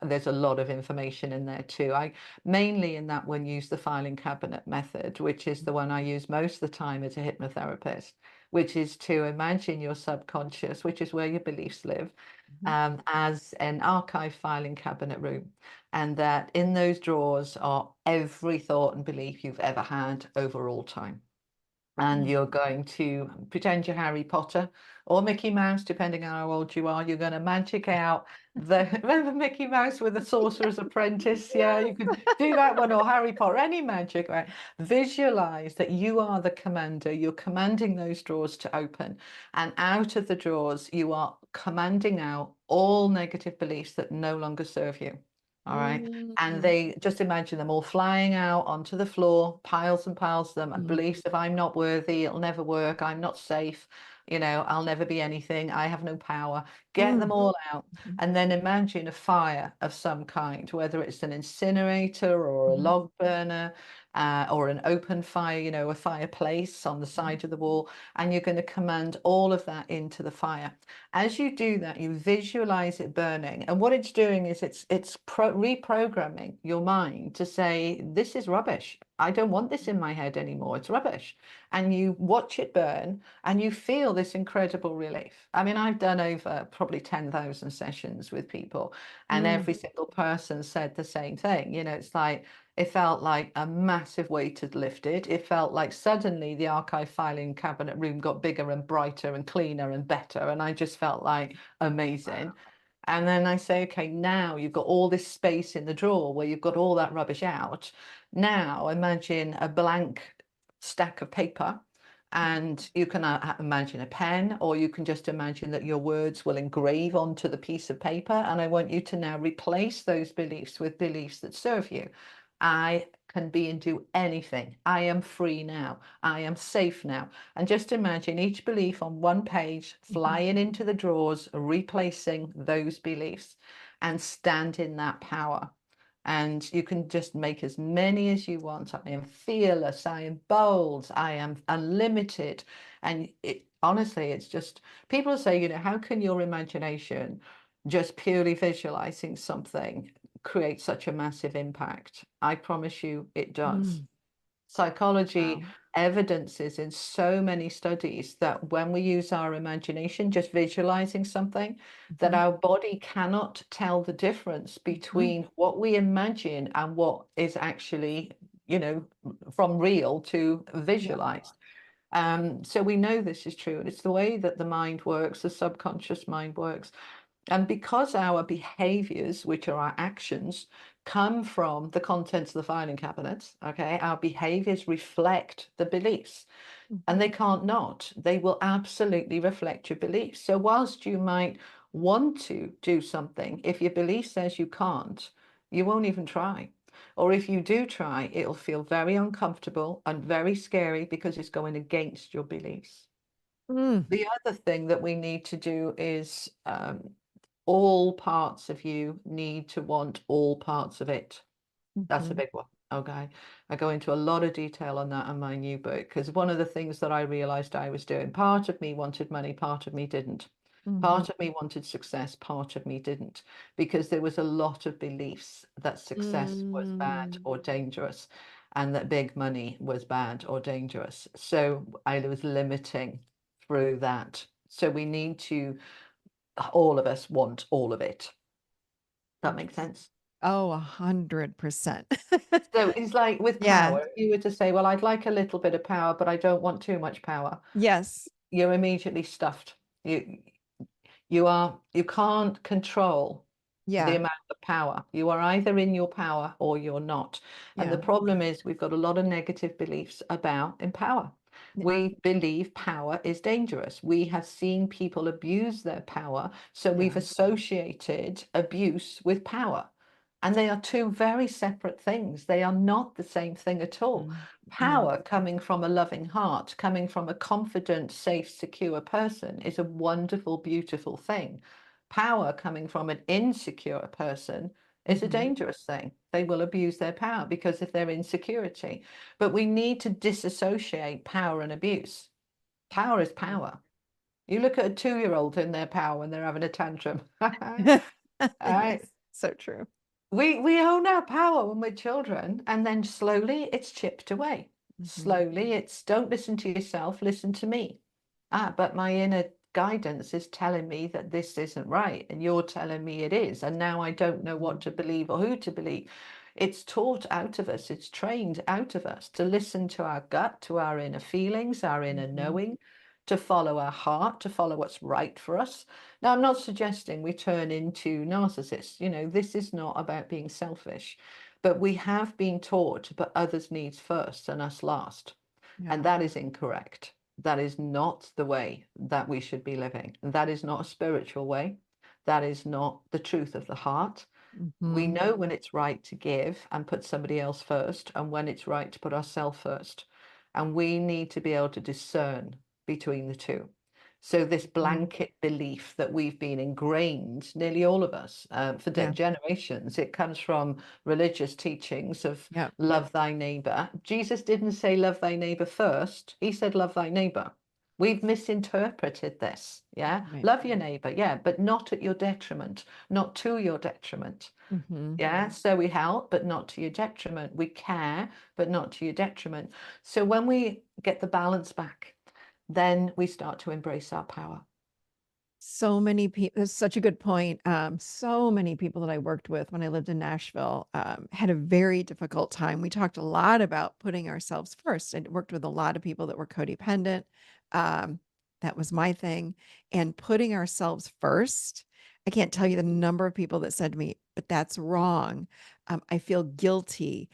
there's a lot of information in there too. I mainly in that one use the filing cabinet method, which is the one I use most of the time as a hypnotherapist, which is to imagine your subconscious, which is where your beliefs live, Mhm. as an archive filing cabinet room, and that in those drawers are every thought and belief you've ever had over all time. And Mm. you're going to pretend you're Harry Potter or Mickey Mouse, depending on how old you are. You're going to magic out the remember Mickey Mouse with the Sorcerer's Apprentice? Yeah, you Yes. could do that one, or Harry Potter, any magic, right? Visualize that you are the commander. You're commanding those drawers to open, and out of the drawers, you are commanding out all negative beliefs that no longer serve you. All right. And Mm. they just imagine them all flying out onto the floor, piles and piles of them, and Mm. beliefs of I'm not worthy, it'll never work, I'm not safe, I'll never be anything, I have no power. Get them Mm. all out. Mhm. And then imagine a fire of some kind, whether it's an incinerator or a Mhm. log burner, or an open fire, a fireplace on the Mhm. side of the wall. And you're going to command all of that into the fire. As you do that, you visualize it burning, and what it's doing is it's reprogramming your mind to say, this is rubbish. I don't want this in my head anymore. It's rubbish. And you watch it burn and you feel this incredible relief. I mean, I've done over probably 10,000 sessions with people, and Mm. every single person said the same thing. It's like it felt like a massive weight had lifted. It felt like suddenly the archive filing cabinet room got bigger and brighter and cleaner and better. And I just felt like amazing. And then I say, okay, now you've got all this space in the drawer where you've got all that rubbish out. Now imagine a blank stack of paper. And you can imagine a pen, or you can just imagine that your words will engrave onto the piece of paper. And I want you to now replace those beliefs with beliefs that serve you. I can be and do anything. I am free now. I am safe now. And just imagine each belief on one page Mhm. flying into the drawers, replacing those beliefs, and stand in that power. And you can just make as many as you want. I am fearless. I am bold. I am unlimited. And honestly, it's just people say, how can your imagination just purely visualizing something create such a massive impact? I promise you it does. Mm. Psychology Wow. evidences in so many studies that when we use our imagination, just visualizing something, that Mhm. our body cannot tell the difference Mhm. between what we imagine and what is actually, you know, from real to Yeah. visualized. So we know this is true, and it's the way that the mind works, the subconscious mind works. And because our behaviors, which are our actions, come from the contents of the filing cabinets, okay, our behaviors reflect the beliefs, and Mhm. they can't not. They will absolutely reflect your beliefs. So whilst you might want to do something, if your belief says you can't, you won't even try. Or if you do try, it'll feel very uncomfortable and very scary because it's going against your beliefs. Mm. The other thing that we need to do is all parts of you need to want all parts of it. That's a Mhm. big one. Okay. I go into a lot of detail on that in my new book, because one of the things that I realized I was doing, part of me wanted money, part of me didn't. Mhm. Part of me wanted success, part of me didn't, because there was a lot of beliefs that success was bad Mm. or dangerous, and that big money was bad or dangerous. So I was limiting through that. So we need to, all of us want all of it. That makes Yes. sense. Oh, 100%. So it's like with Yeah. power, if you were to say, well, I'd like a little bit of power, but I don't want too much power, Yes. you're immediately stuffed. You can't control the Yeah. amount of power. You are either in your power or you're not. And the Yeah. problem is we've got a lot of negative beliefs about in power. Yeah. We believe power is dangerous. We have seen people abuse their power, so we've Yeah. associated abuse with power. And they are two very separate things. They are not the same thing at all. Mm. Mm. Power coming from a loving heart, coming from a confident, safe, secure person is a wonderful, beautiful thing. Power coming from an insecure person It's a Mhm. dangerous thing. They will abuse their power because of their insecurity. But we need to disassociate power and abuse. Power is power. You look at a 2-year-old in their power when they're having a tantrum. All right. Yes, so true. We own our power when we're children, and then slowly it's chipped away. Mhm. Slowly it's don't listen to yourself, listen to me. But my inner guidance is telling me that this isn't right, and you're telling me it is, and now I don't know what Mhm. to believe or who to believe. It's taught out of us, it's trained out of us to listen to our gut, to our inner feelings, our inner Mhm. knowing, to follow our heart, to follow what's right for us. Now, I'm not suggesting we turn into narcissists. This is not about being selfish, but we have been taught to put others' needs first and us last. And Yeah. that is incorrect. That is not the way that we should be living. That is not a spiritual way. That is not the truth of the heart. We Mhm. know when it's right to give and put somebody else first, and when it's right to put ourselves first. And we need to be able to discern between the two. So, this Mhm. blanket belief that we've been ingrained, nearly all of us, for Yeah. generations, it comes from religious teachings of Yeah. love thy neighbor. Jesus didn't say love thy neighbor first, he said love thy neighbor. We've misinterpreted this. Yeah. Right. Love your neighbor. Yeah. But not at your detriment, not to your detriment. Mhm. Yeah, so we help, but not to your detriment. We care, but not to your detriment. So when we get the balance back, then we start to embrace our power. So many people, that's such a good point. So many people that I worked with when I lived in Nashville had a very difficult time. We talked a lot about putting ourselves first. I worked with a lot of people that were codependent. Um, that was my thing. And putting ourselves first, I can't tell you the number of people that said to me, but that's wrong. I feel guilty.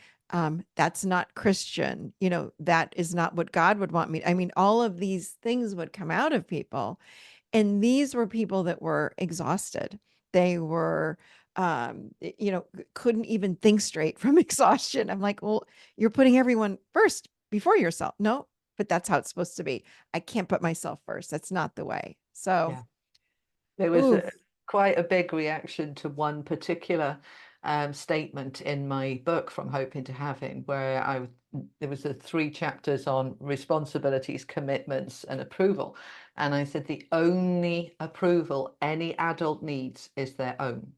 That's not Christian. That is not what God would want me. I mean, all of these things would come out of people, and these were people that were exhausted. They were, couldn't even think straight from exhaustion. I'm like, well, you're putting everyone first before yourself. No, but that's how it's supposed to be. I can't put myself first. That's not the way. So, Yeah. There was oof. quite a big reaction to one particular statement in my book, From Hoping to Having, where there was 3 chapters on responsibilities, commitments, and approval. And I said the only approval any adult needs is their own.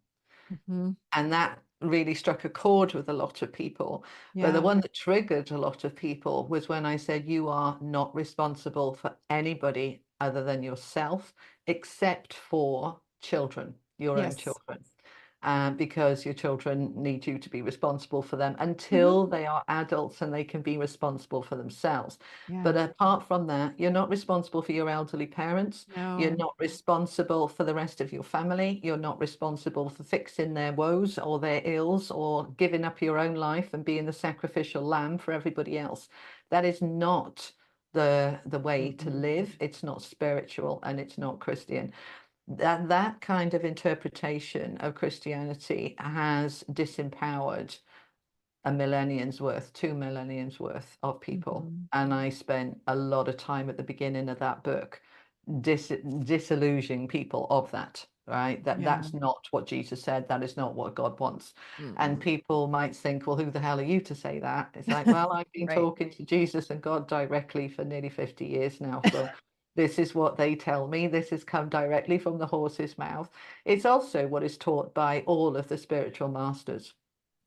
Mhm. And that really struck a chord with a lot of people. But the Yeah. one that triggered a lot of people was when I said, you are not responsible for anybody other than yourself, except for children, your own Yes. children. Because your children need you to be responsible for them Mhm. until they are adults and they can be responsible for themselves. Yeah. But apart from that, you're not responsible for your elderly parents. You're No. not responsible for the rest of your family. You're not responsible for fixing their woes or their ills or giving up your own life and being the sacrificial lamb for everybody else. That is not the way to Mm-mm. live. It's not spiritual and it's not Christian. That kind of interpretation of Christianity has disempowered a millennium's worth, 2 millenniums worth of people. Mhm. And I spent a lot of time at the beginning of that book disillusioning people of that, right? Yeah. That's not what Jesus said. That is not what God wants. And Mm-mm. people might think, well, who the hell are you to say that? It's like, well, I've been Right. talking to Jesus and God directly for nearly 50 years now. So this is what they tell me. This has come directly from the horse's mouth. It's also what is taught by all of the spiritual masters,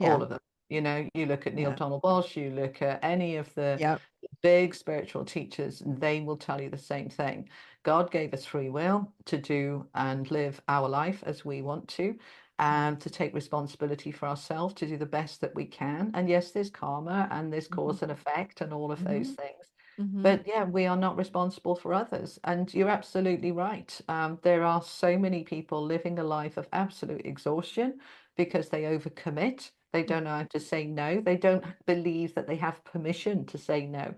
Yeah. all of them. You look at Neil Yeah. Donald Walsh, you look at any of the Yep. big spiritual teachers, they will tell you the same thing. God gave us free will to do and live our life as we want to, and to take responsibility for ourselves, to do the best that we can. And yes, there's karma and there's Mhm. cause and effect and all of those Mhm. things. Mhm. But yeah, we are not responsible for others. And you're absolutely right. There are so many people living a life of absolute exhaustion because they overcommit. They don't know how to say no. They don't believe that they have permission to say no.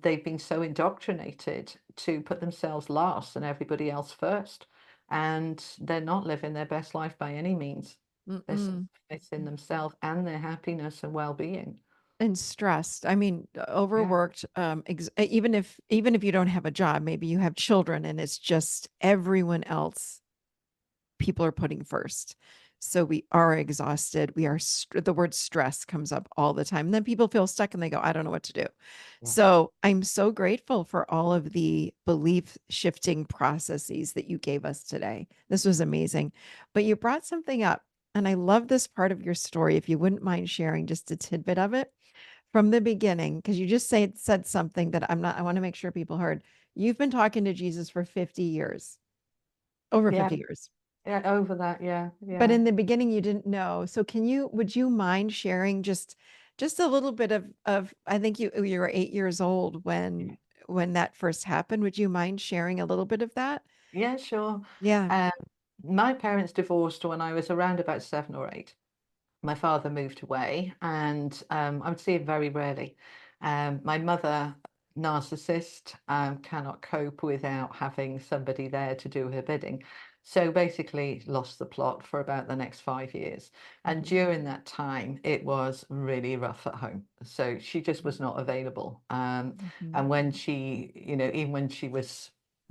They've been so indoctrinated to put themselves last and everybody else first. And they're not living their best life by any means. They're Mm-mm. sacrificing themselves and their happiness and well-being. And stressed. I mean, Yeah. overworked. Even if you don't have a job, maybe you have children, and it's just everyone else. People are putting first. So we are exhausted. The word stress comes up all the time. And then people feel stuck and they go, I don't know what to do. Yeah. So I'm so grateful for all of the belief shifting processes that you gave us today. This was amazing. But you brought something up, and I love this part of your story. If you wouldn't mind sharing just a tidbit of it from the beginning, because you just said something that I want to make sure people heard. You've been talking to Jesus for 50 years, over Yeah. 50 years. Yeah. Over that. Yeah. But Yeah. in the beginning you didn't know. So would you mind sharing just a little bit of I think you were 8 years old Yeah. when that first happened. Would you mind sharing a little bit of that? Yeah, sure. Yeah. Um, my parents divorced when I was around about 7 or 8. My father moved away, and I would see him very rarely. My mother, narcissist, cannot cope without having somebody there to do her bidding. So basically, lost the plot for about the next 5 years. And Mhm, during that time, it was really rough at home. So she just was not available. mhm, And when she, even when she was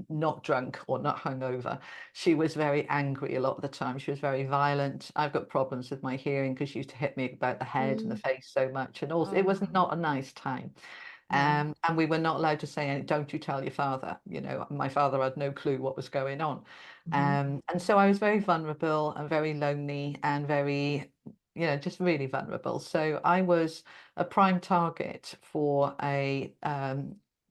not drunk or not hungover, she was very angry a lot of the time. She was very violent. I've got problems with my hearing because she used to hit me about the head and the mm. face so much. And also, it was Oh, not a nice time. no. And we were not allowed to say, don't you tell your father. My father had no clue what was going on. Mhm, And so I was very vulnerable and very lonely and very, just really vulnerable. So I was a prime target for a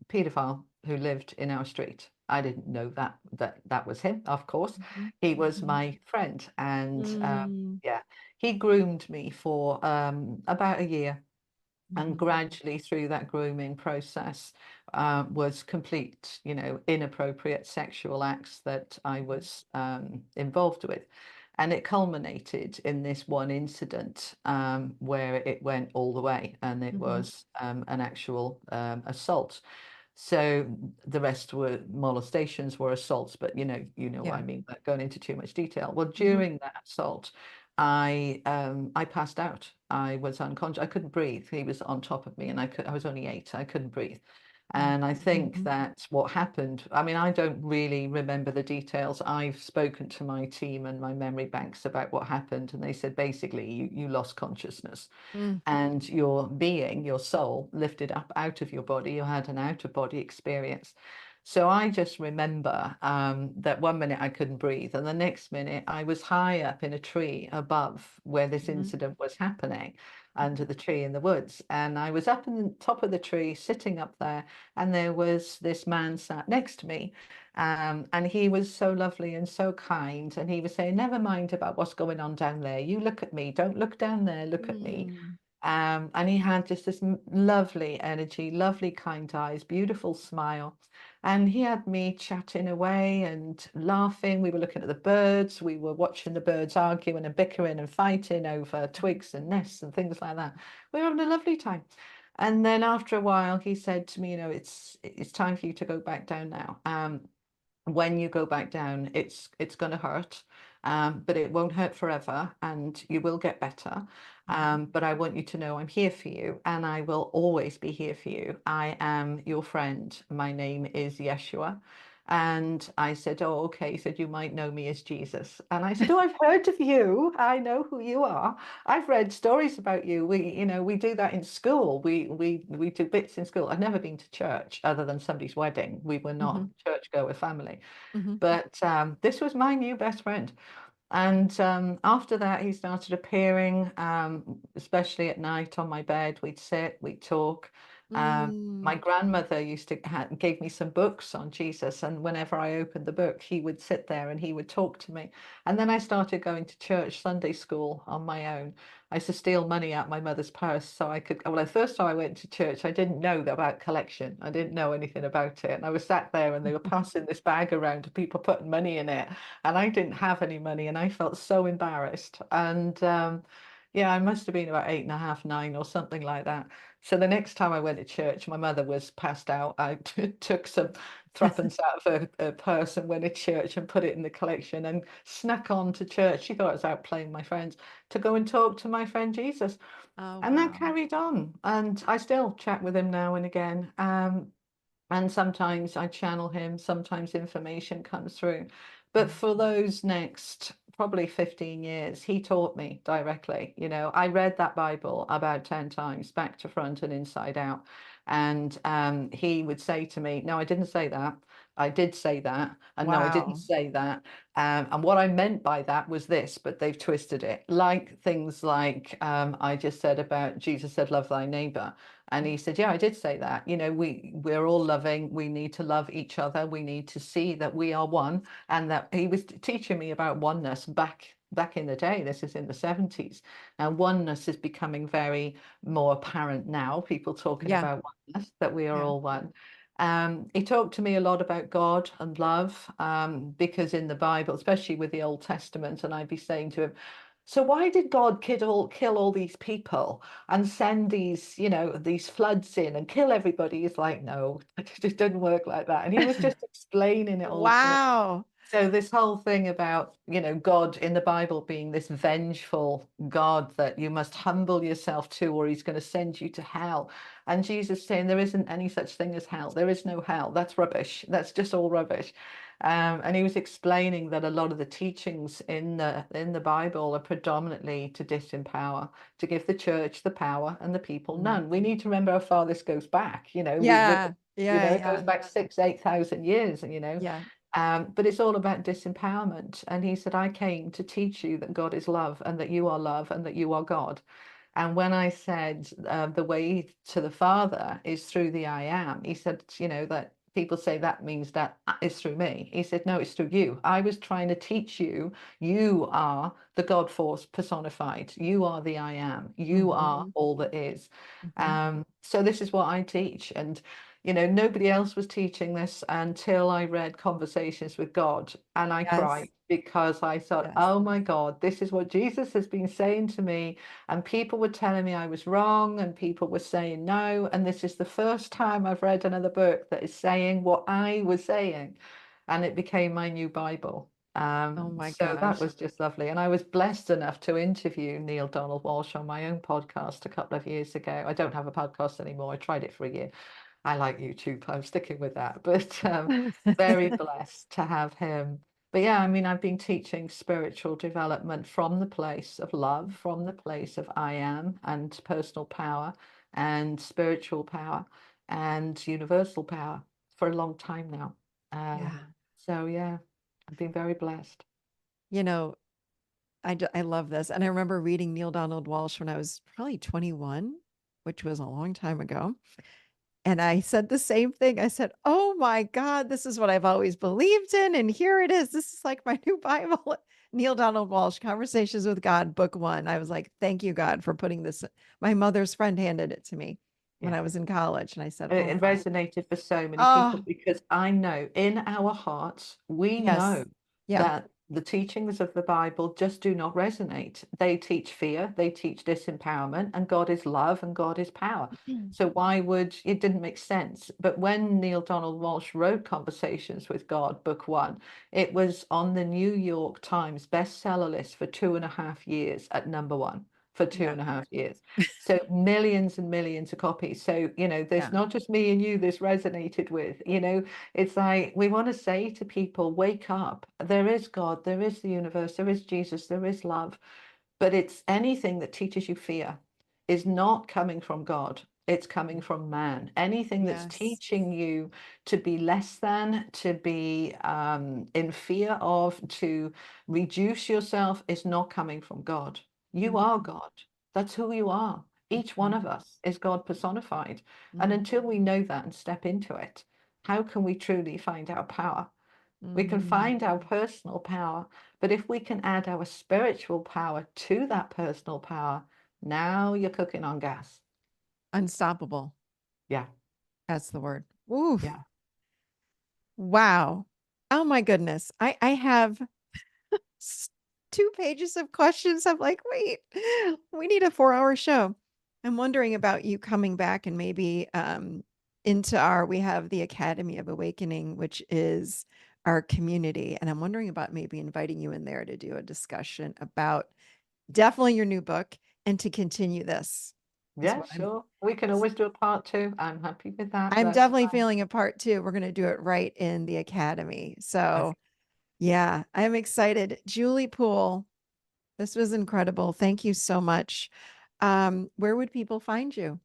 paedophile who lived in our street. I didn't know that was him, of course. mhm, He was mhm, my friend, and mm, yeah, he groomed me for about a year, and mhm, gradually through that grooming process was complete, inappropriate sexual acts that I mhm. was involved with. And it culminated in this one incident where it went all the way, and it Mhm. was an actual assault. So the rest were molestations, were assaults, but you know what Yeah. I mean, but going into too much detail. Well, Mhm, during that assault, I passed out. I was unconscious. I couldn't breathe. He was on top of me, and I was only 8. I couldn't breathe. mm, And I think mhm, that what happened, I mean, I don't really remember the details. I've spoken to my team and my memory banks about what happened, and they said basically you lost consciousness, mm, and your being, your soul, lifted up out of your body. You had an out of body experience. So I just remember that one minute I couldn't breathe, and the next minute I was high up in a tree above where this mhm, incident was happening, mhm, under the tree in the woods. And I was up in the top of the tree, sitting up there, and there was this man sat next to me. And he was so lovely and so kind. And he was saying, never mind about what's going on down there. You look at me. Don't look down there. Look at me. mm, And he had just this lovely energy, lovely kind eyes, beautiful smile. And he had me chatting away and laughing. We were looking at the birds. We were watching the birds arguing and bickering and fighting over twigs and nests and things like that. We were having a lovely time. And then after a while, he said to me, it's time for you to go back down now. When you go back down, it's going to hurt, but it won't hurt forever, and you will get better. mhm, But I want you to know I'm here for you, and I will always be here for you. I am your friend. My name is Yeshua. And I said, oh, okay. He said, you might know me as Jesus. And I said, oh, I've heard of you. I know who you are. I've read stories about you. We do that in school. We do bits in school. I've never been to church other than somebody's wedding. We were not mhm, a churchgoer family. mhm, But this was my new best friend. And after that, he started appearing, especially at night on my bed. We'd sit, we'd talk. My mm, grandmother used to gave me some books on Jesus, and whenever I opened the book, he would sit there and he would talk to me. And then I started going to church, Sunday school on my own. I used to steal money out my mother's purse so I could. Well, the first time I went to church, I didn't know about collection. I didn't know anything about it, and I was sat there and they were passing this bag around to people putting money in it, and I didn't have any money, and I felt so embarrassed. And yeah, I must have been about 8.5, 9, or something like that. So the next time I went to church, my mother was passed out. I took some threepence out of her purse and went to church and put it in the collection and snuck on to church. She thought I was out playing my friends, to go and talk to my friend Jesus. oh, And that wow. carried on. And I still chat with him now and again. And sometimes I channel him, sometimes information comes through. But Mm, for those next probably 15 years, he taught me directly. You know, I read that Bible about 10 times, back to front and inside out. And he would say to me, no, I didn't say that. I did say that. And no, I didn't Wow. say that. And what I meant by that was this, but they've twisted it. Like things like I just said about Jesus said, love thy neighbor. And he said, yeah, I did say that. You know, we're all loving. We need to love each other. We need to see that we are one. And that he was teaching me about oneness back in the day. This is in the 70s. Now, oneness is becoming very more apparent now. People talking Yeah. about oneness, that we are Yeah. all one. He talked to me a lot about God and love, because in the Bible, especially with the Old Testament, and I'd be saying to him, so why did God kill all these people and send these, you know, these floods in and kill everybody? He's like, no, it just didn't work like that. And he was just explaining it all to me. Wow. So this whole thing about, you know, God in the Bible being this vengeful God that you must humble yourself to, or he's going to send you to hell. And Jesus saying there isn't any such thing as hell. There is no hell. That's rubbish. That's just all rubbish. And he was explaining that a lot of the teachings in the Bible are predominantly to disempower, to give the church the power and the people Mm. none. We need to remember how far this goes back. You know, Yeah. you Yeah. know, it goes Yeah. back 8,000 years, you know. Yeah. But it's all about disempowerment. And he said, I came to teach you that God is love and that you are love and that you are God. And when I said the way to the Father is through the I am, he said, you know, that people say that means that is through me. He said, no, it's through you. I was trying to teach you, you are the God force personified. You are the I am. You Hmm. are all that is. Hmm. So this is what I teach. And you know, nobody else was teaching this until I read Conversations with God, and I cried Yes. because I thought, Yes. oh my God, this is what Jesus has been saying to me. And people were telling me I was wrong, and people were saying no. And this is the first time I've read another book that is saying what I was saying. And it became my new Bible. Oh my So that gosh. was just lovely. And I was blessed enough to interview Neil Donald Walsh on my own podcast a couple of years ago. I don't have a podcast anymore. I tried it for a year. I like YouTube. I'm sticking with that. But very blessed to have him. But yeah, I mean, I've been teaching spiritual development from the place of love, from the place of I am and personal power and spiritual power and universal power for a long time now. Yeah. So yeah, I've been very blessed. You know, I love this. And I remember reading Neil Donald Walsh when I was probably 21, which was a long time ago. And I said the same thing. I said, oh my God, this is what I've always believed in. And here it is. This is like my new Bible. Neil Donald Walsh, Conversations with God, book one. I was like, thank you, God, for putting this. My mother's friend handed it to me when Yeah. I was in college. And I said, And oh it my, resonated for so many people oh, because I know in our hearts, we know yes. Yeah. that the teachings of the Bible just do not resonate. They teach fear, they teach disempowerment, and God is love and God is power. So why would it didn't make sense? But when Neil Donald Walsh wrote Conversations with God, book one, it was on the New York Times bestseller list for 2.5 years at number one for two Yeah. and a half years. So millions and millions of copies. So, you know, there's Yeah. not just me and you this resonated with, you know, it's like we want to say to people, wake up. There is God, there is the universe, there is Jesus, there is love. But it's anything that teaches you fear is not coming from God. It's coming from man. Anything that's Yes. teaching you to be less than, to be in fear of, to reduce yourself is not coming from God. You are Mhm. God. That's who you are. Each one Mhm. of us is God personified. And Mhm. until we know that and step into it, how can we truly find our power? We can Mhm. find our personal power, but if we can add our spiritual power to that personal power, now you're cooking on gas. Unstoppable. Yeah, That's the word. Oof. yeah. Wow. Oh my goodness. I have s- 2 pages of questions. I'm like, wait, we need a 4-hour show. I'm wondering about you coming back and maybe into we have the Academy of Awakening, which is our community. And I'm wondering about maybe inviting you in there to do a discussion about definitely your new book and to continue this is Yeah, what sure. We can always do a part two. I'm happy with that. I'm That's definitely fine. feeling a part two. We're going to do it right in the Academy. Okay. So Yeah, I'm excited. Julie Poole, this was incredible. Thank you so much. Where would people find you?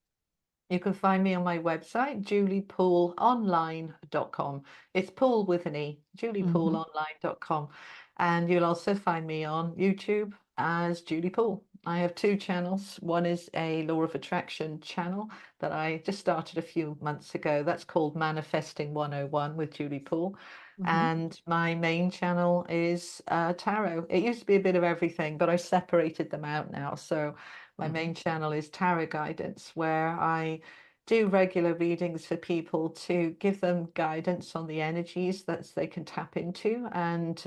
You can find me on my website, juliepoolonline.com. It's Poole with an E, Mhm. juliepoolonline.com. And you'll also find me on YouTube as Julie Poole. I have two channels. One is a law of attraction channel that I just started a few months ago. That's called Manifesting 101 with Julie Poole. Mhm. And my main channel is tarot. It used to be a bit of everything, but I separated them out now. So my Mhm. main channel is Tarot Guidance, where I do regular readings for people to give them guidance on the energies that they can tap into and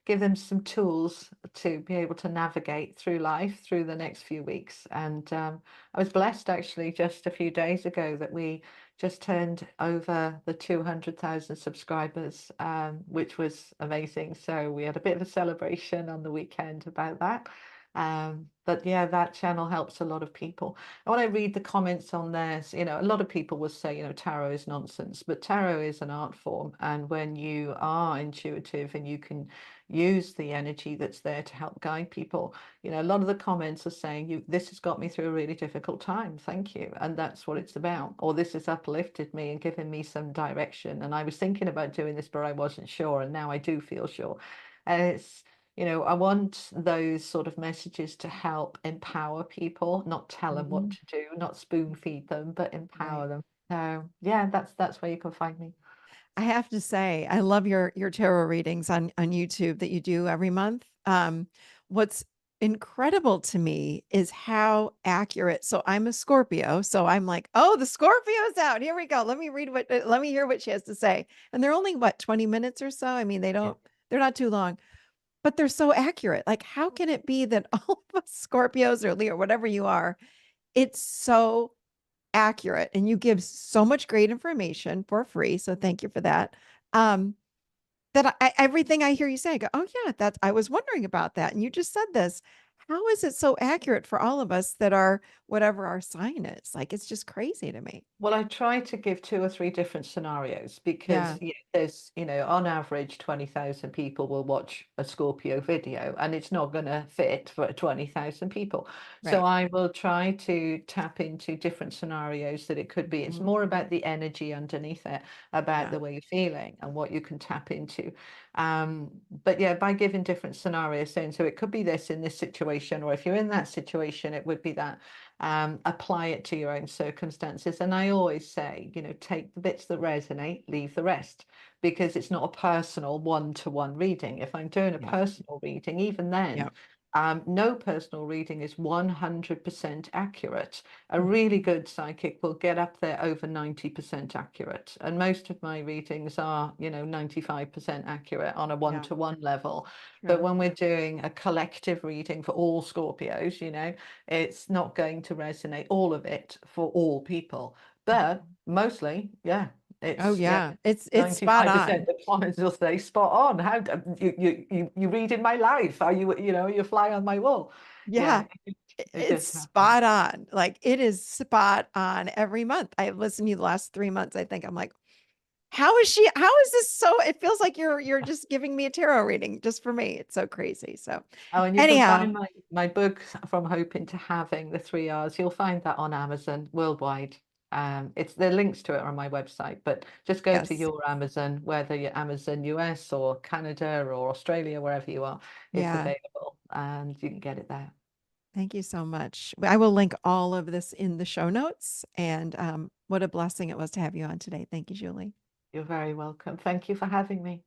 give them some tools to be able to navigate through life through the next few weeks. And I was blessed actually just a few days ago that we just turned over the 200,000 subscribers, which was amazing. So we had a bit of a celebration on the weekend about that. But yeah, that channel helps a lot of people. And when I read the comments on there, a lot of people will say, tarot is nonsense, but tarot is an art form. And when you are intuitive and you can use the energy that's there to help guide people, a lot of the comments are saying, this has got me through a really difficult time. Thank you. And that's what it's about. Or this has uplifted me and given me some direction. And I was thinking about doing this, but I wasn't sure. And now I do feel sure. And I want those sort of messages to help empower people, not tell them what Mhm. to do, not spoon feed them, but empower Right. them. So yeah, that's where you can find me. I have to say, I love your tarot readings on YouTube that you do every month. What's incredible to me is how accurate. So I'm a Scorpio, so I'm like, oh, the Scorpio's out. Here we go. Let me hear what she has to say. And they're only what 20 minutes or so. I mean, Yeah. they're not too long, but they're so accurate. Like, how can it be that all of us Scorpios or Leo, whatever you are, it's so accurate and you give so much great information for free. So thank you for that. Um, everything I hear you say, I go, oh yeah, that's I was wondering about that. And you just said this. How is it so accurate for all of us that are whatever our sign is? Like it's just crazy to me. Well, I try to give two or three different scenarios because Yeah. there's, on average, 20,000 people will watch a Scorpio video and it's not going to fit for 20,000 people. So Right. I will try to tap into different scenarios that it could be. It's Mhm. more about the energy underneath it, about Yeah. the way you're feeling and what you can tap into. But yeah, by giving different scenarios, saying, so it could be this in this situation, or if you're in that situation, it would be that. Apply it to your own circumstances. And I always say, take the bits that resonate, leave the rest, because it's not a personal one-to-one reading. If I'm doing a Yeah. personal reading, even then, Yeah. no personal reading is 100% accurate. A Mhm. really good psychic will get up there over 90% accurate. And most of my readings are, 95% accurate on a Yeah. one-to-one level. But True. when we're doing a collective reading for all Scorpios, it's not going to resonate all of it for all people, but Mhm. mostly, yeah, Oh it's yeah. yeah. It's spot 95% on. of comments will say spot on. You read in my life? Are you fly on my wall? Yeah. Yeah, it It's does happen. spot on. Like it is spot on every month. I've listened to you the last 3 months. I think I'm like, how is this so it feels like you're just giving me a tarot reading just for me. It's so crazy. So Oh, and you can anyhow, find my book From Hoping to Having, the 3 R's. You'll find that on Amazon worldwide. It's the links to it are on my website, but just go to yes. your Amazon, whether you're Amazon US or Canada or Australia, wherever you are, it's Yeah. available and you can get it there. Thank you so much. I will link all of this in the show notes. And what a blessing it was to have you on today. Thank you, Julie. You're very welcome. Thank you for having me.